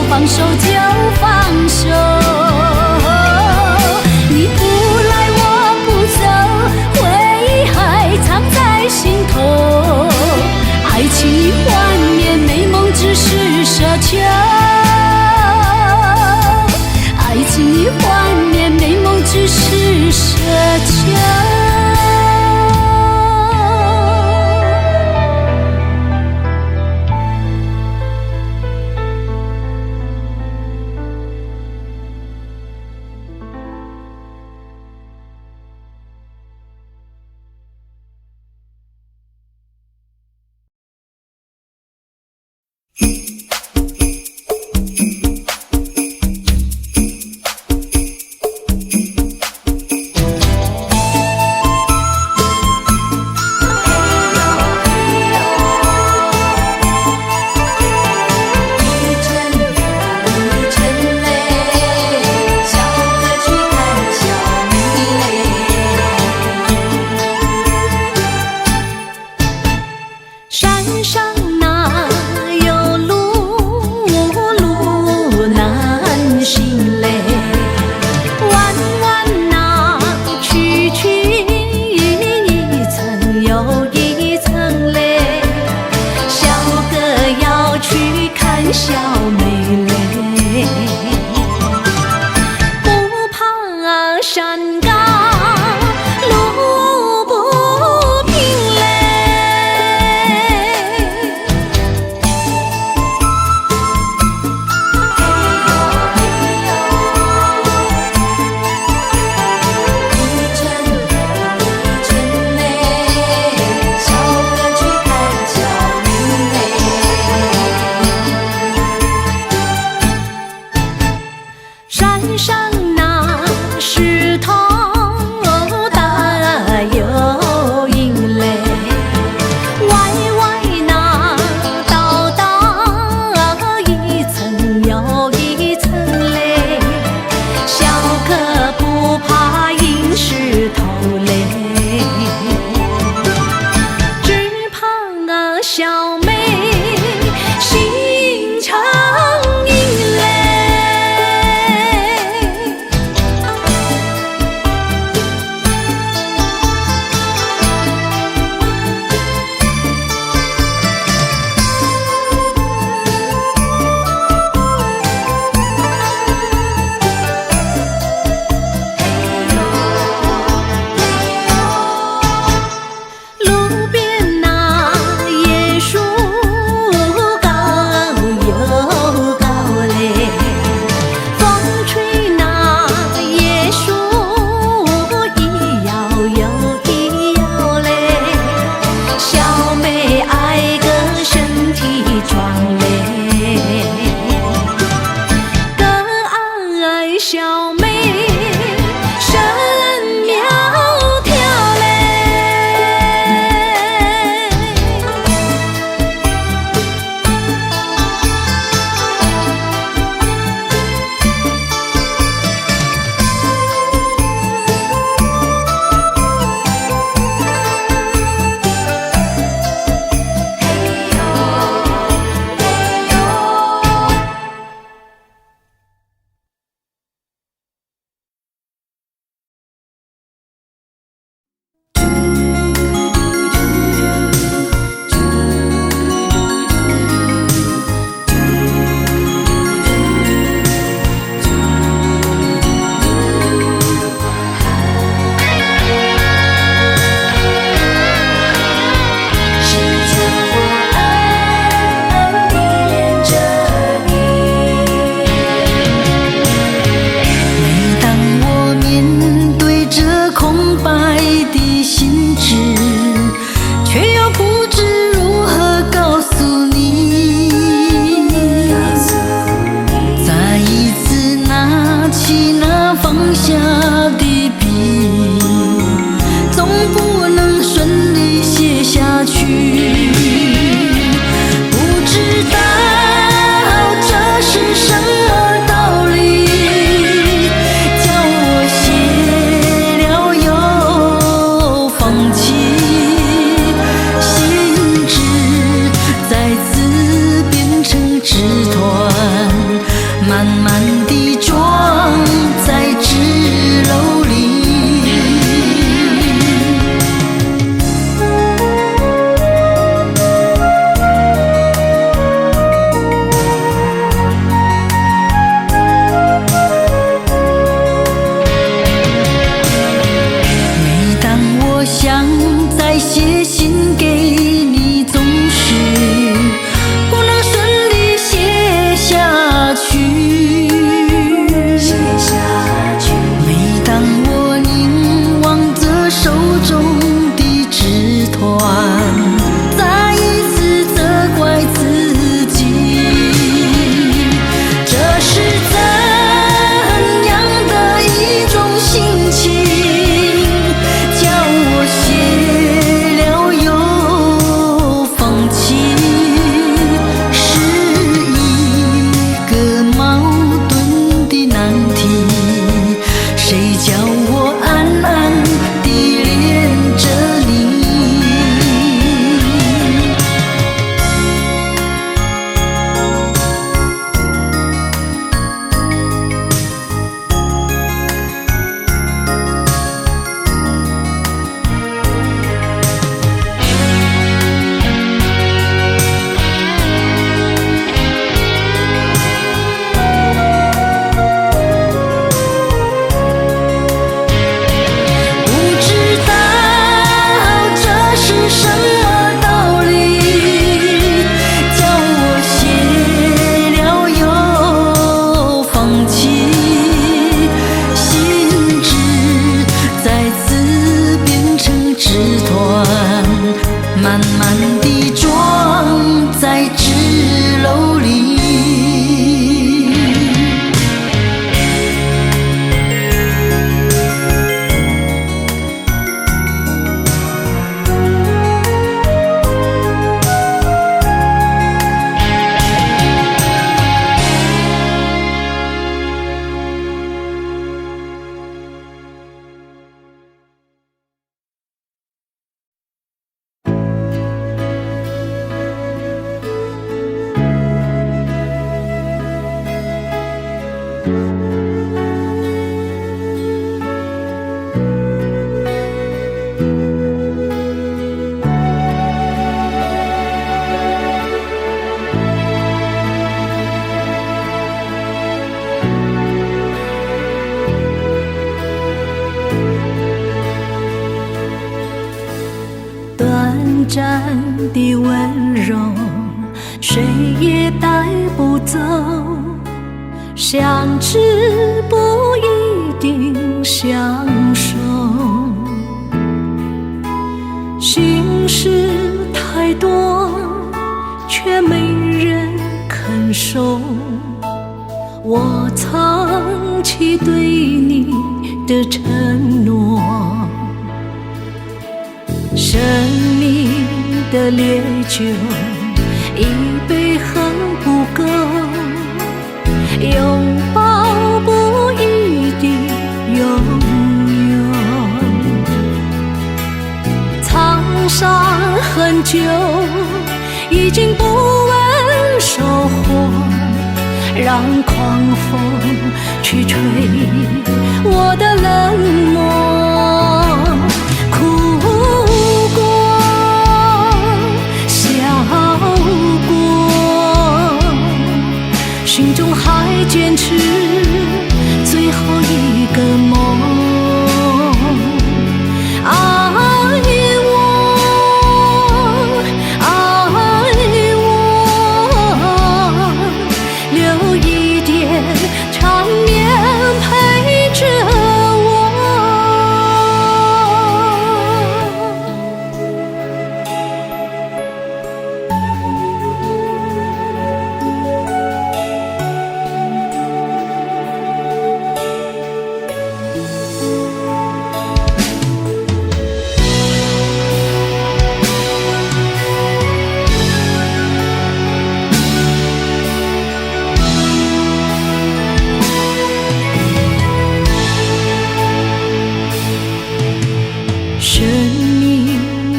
放手就放手，你不求。爱情的幻灭，美梦只是奢求。短暂的温柔，谁也带不走。相知不一定相守，心事太多，却没人肯收。我藏起对你的承诺，生命的烈酒，一杯很不够，拥抱不一定拥有。沧桑很久，已经不问收获，让狂风去吹我的冷漠。哭过，笑过，心中还坚持最后一个梦。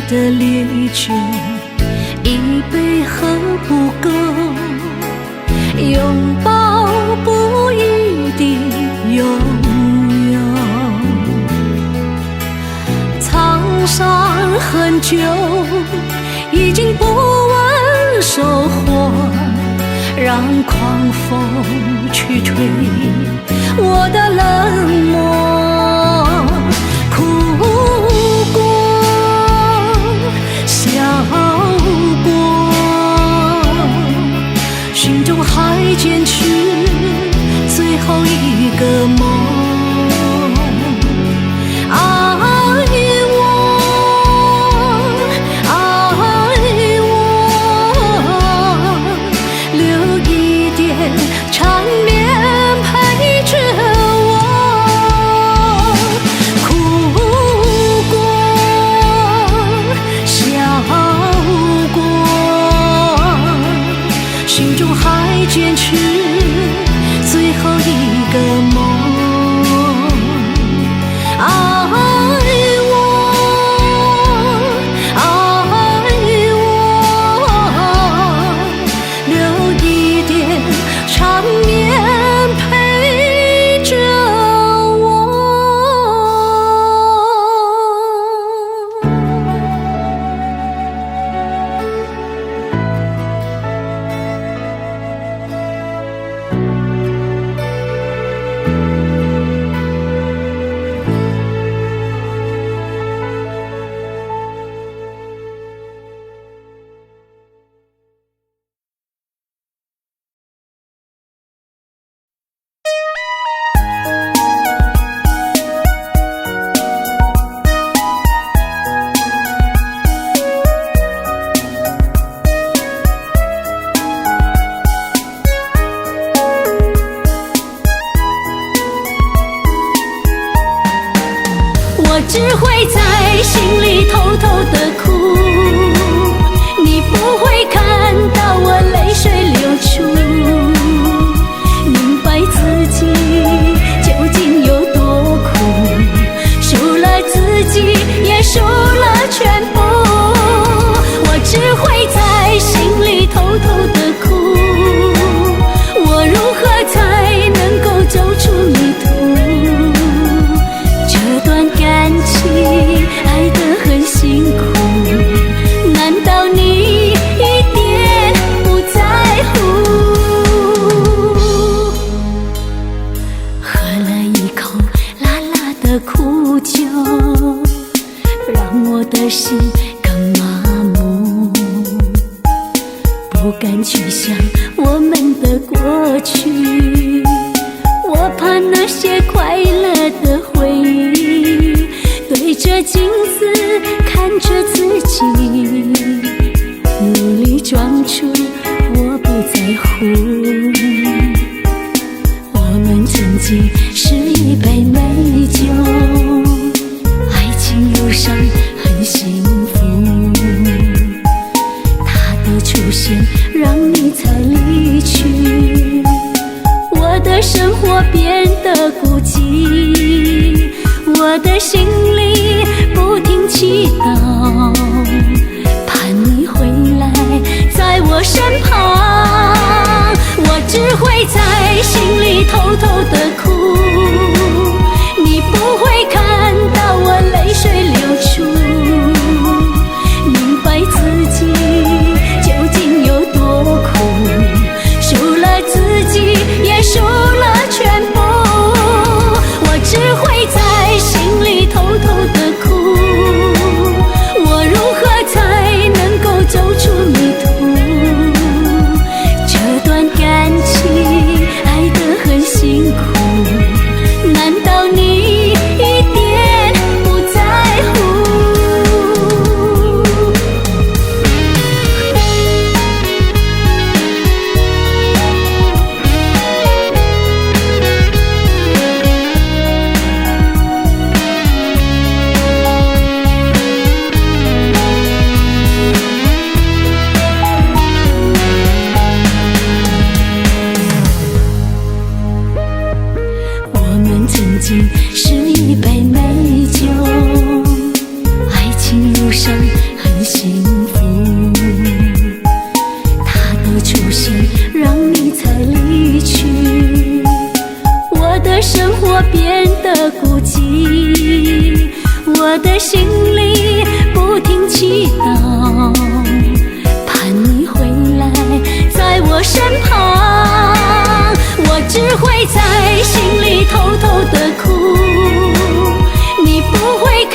的烈酒，一杯很不够，拥抱不一定拥有。沧桑很久，已经不问收获，让狂风去吹我的冷漠。心中还坚持最后一个梦。坚持最后一个梦。我只会在心里偷偷的哭，你不会看到我泪水流出，明白自己究竟有多苦，输了自己也输了全部。我只会在心里偷偷的哭，我如何才能够走们曾经是一杯美酒，爱情路上很幸福，他的出现让你才离去，我的生活变得孤寂，我的心里不停祈祷，盼你回来在我身旁，我只会在心里偷偷的哭，你不会看到我泪水流出，明白自己究竟有多苦，输了自己也输了全部，我只会在心里偷偷的哭，我如何才能够走出迷途，这段感情爱得很辛苦，难道你一点不在乎？我们曾经是一杯美酒，爱情路上很幸福，他的出现让你才离去，我的生活变得孤寂，我的心里不停祈祷，盼你回来在我身旁，我只会在心里偷偷的哭，你不会看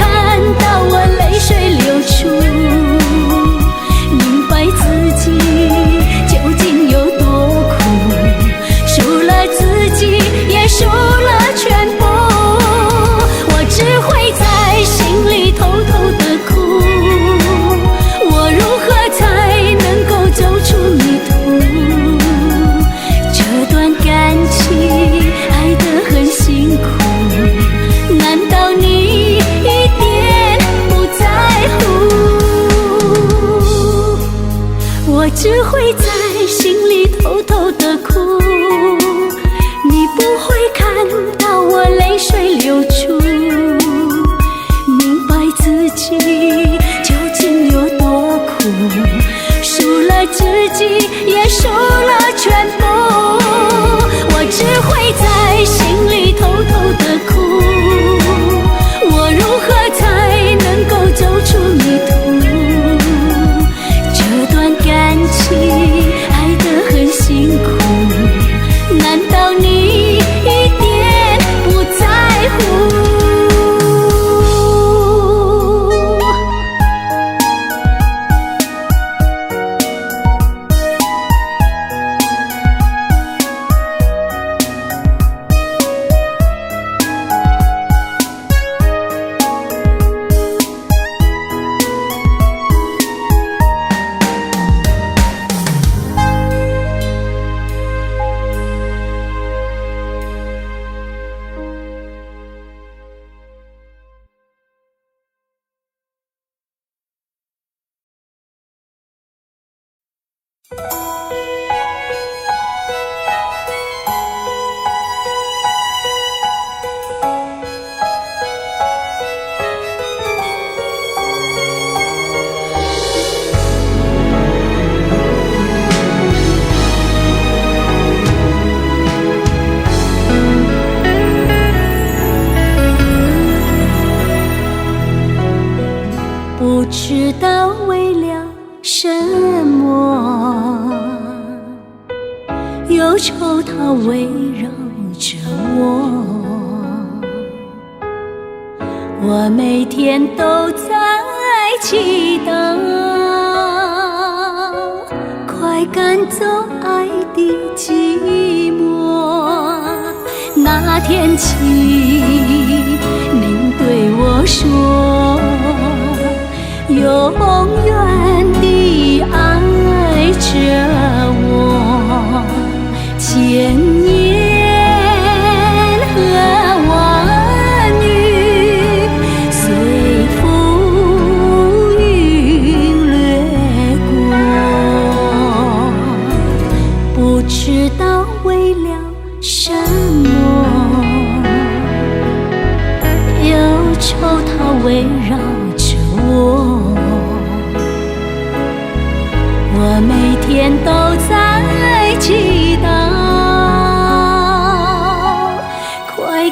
到我泪水流出，明白自己究竟有多苦，输了自己也输了全部，我只会在心里偷偷的哭，我如何才能够走出迷途，这段感情爱得很辛苦，难道你一点不在乎？我只会在心里偷偷的哭，你不会看到我泪水流出，明白自己究竟有多苦，输了自己也输了全部，我只会在心里偷偷的哭，我如何才能够走出迷途，这段感情爱得很辛苦，难道你一点不在乎？不知道为了什么，忧愁它围绕着我，我每天都在祈祷，快赶走爱的寂寞。那天起，您对我说，永远地爱着我，千年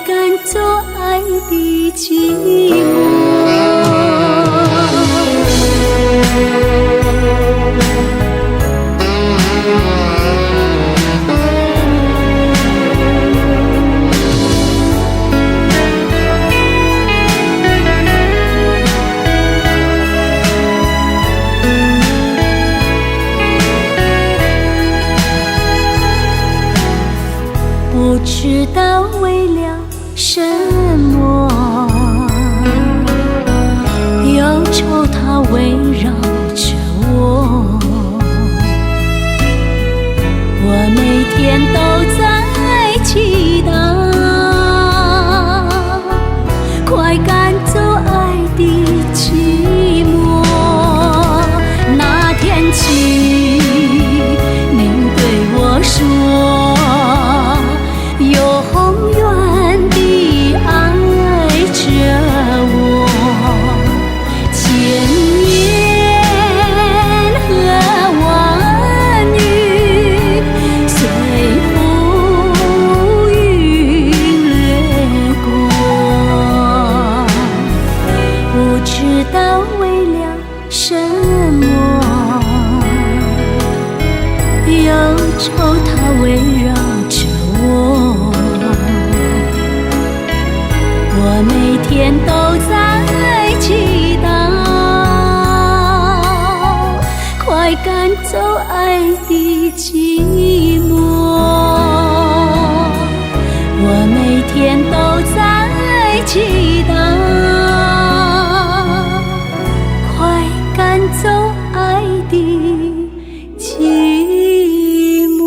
赶走爱的寂寞。不知道为了什么，忧愁它围绕着我，我每天都在祈祷，快赶走爱的寂寞。那天起，您对我说，永远地爱着我，千言和万语随浮云掠过。不知道为了什么，忧愁它围绕着我，我每天都在祈祷，快赶走爱的寂寞。我每天都在祈祷，快赶走爱的寂寞。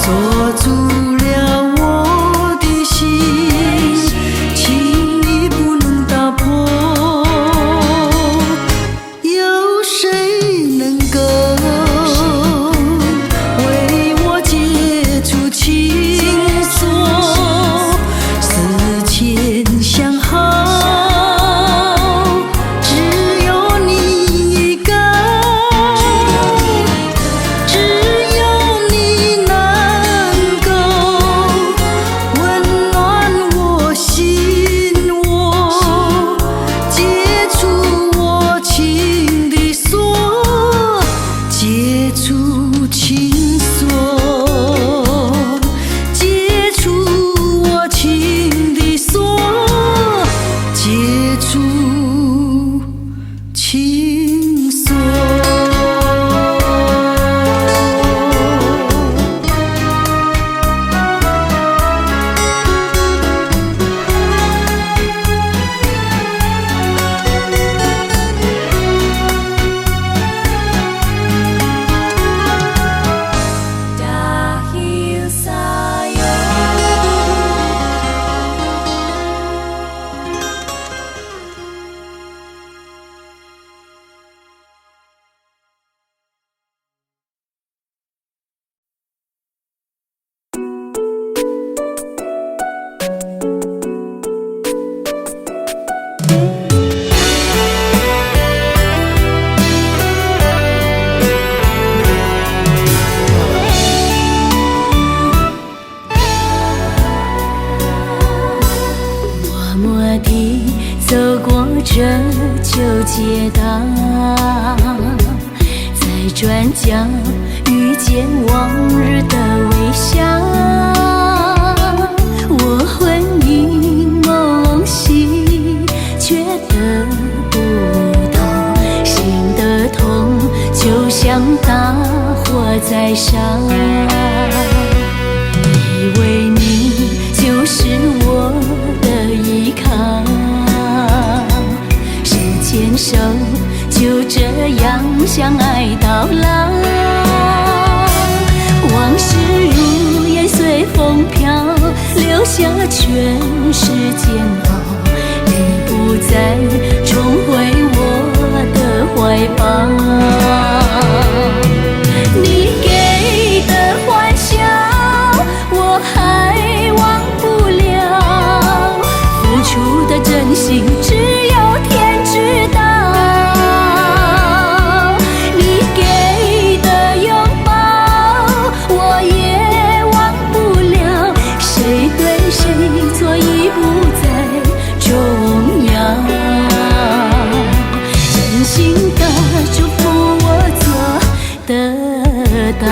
锁住了我的心。走过这旧街道，在转角遇见往日的微笑。我魂萦梦系，却得不到，心的痛就像大火在烧。以为你就是我的依靠，手牵手就这样相爱到老。往事如烟随风飘，留下全是煎熬。你不再重回我的怀抱，你给的欢笑我还忘不了，付出的真心只有天知道。你给的拥抱我也忘不了，谁对谁错已不再重要。真心的祝福我做得到。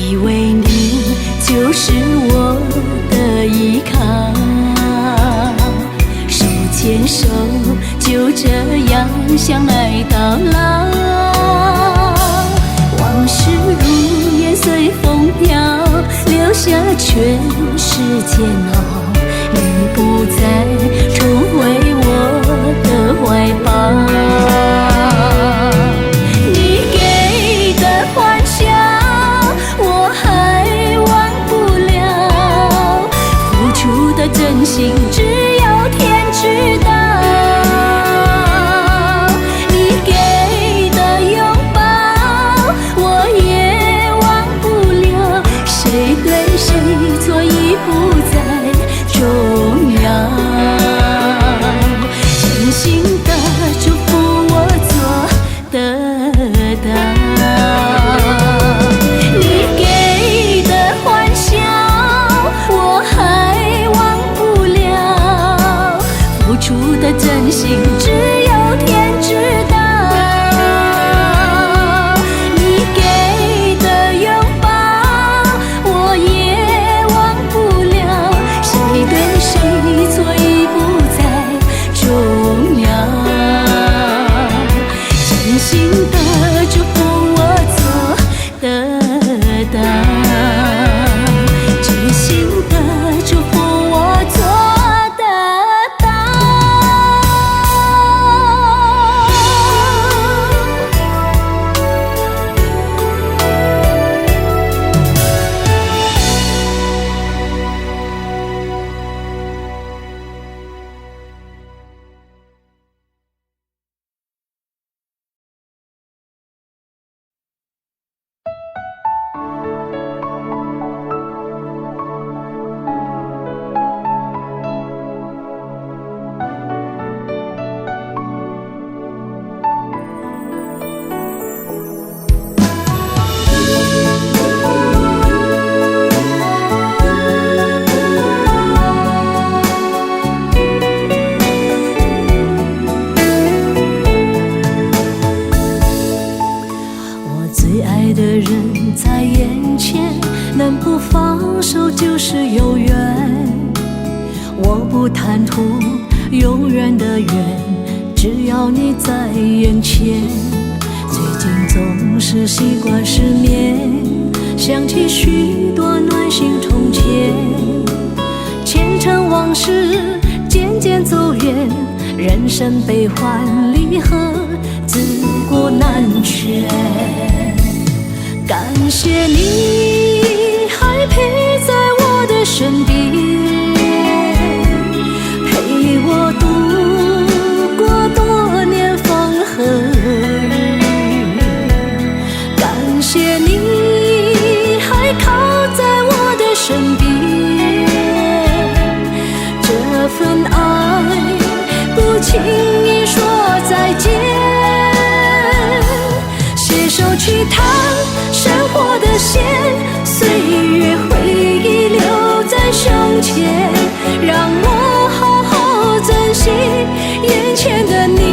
以为你就是我的依靠，手牵手就这样相爱到老。往事如烟随风飘，留下全是煎熬。你不再重回我的怀抱，真心只有天知道。你给的拥抱我也忘不了，谁对谁错已不再重要。真心的祝福我做得到。你给的欢笑我还忘不了，付出的真心只有天知道。你给的拥抱我也忘不了，谁对谁错已不再重要。真心的祝福我做得到，真心的祝福我做得到。我最爱的人在眼前，能不放手就是有缘。我不贪图永远的缘，只要你在眼前。最近总是习惯失眠，想起许多暖心从前，前尘往事渐渐走远，人生悲欢离合自古难全。感谢你还陪在我的身边，陪我度过多年风和轻易说再见。携手去趟生活的线，岁月回忆留在胸前，让我好好珍惜眼前的你。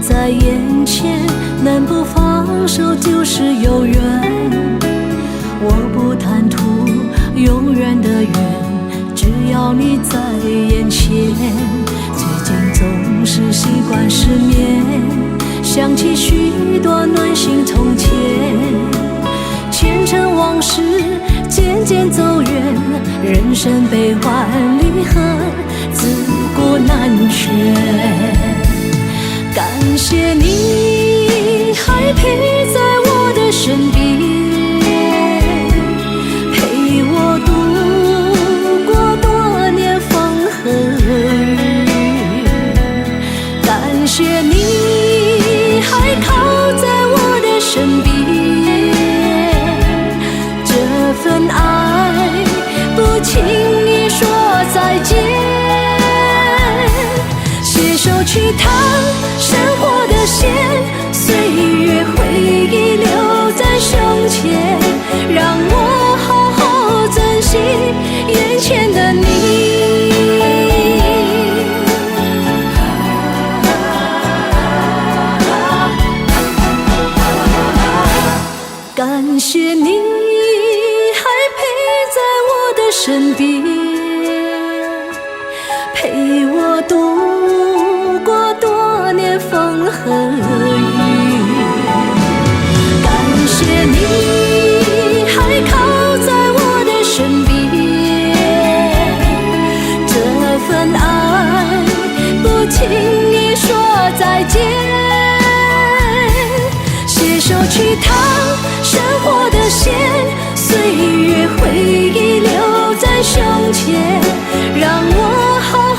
在眼前，能不放手就是有缘。我不贪图永远的缘，只要你在眼前。最近总是习惯失眠，想起许多暖心从前。前尘往事渐渐走远，人生悲欢离合，自古难全。感谢你还陪在我的身边，陪我度过多年风和雨。感谢你还靠在我的身边，这份爱不轻易说再见。携手去趟生活的线，岁月回忆留在胸前，让我好好珍惜眼前的你。感谢你还陪在我的身边，陪我度过多年风和雨。感谢你还靠在我的身边，这份爱不轻易说再见。携手去趟生活的线，岁月回忆留在胸前，让我好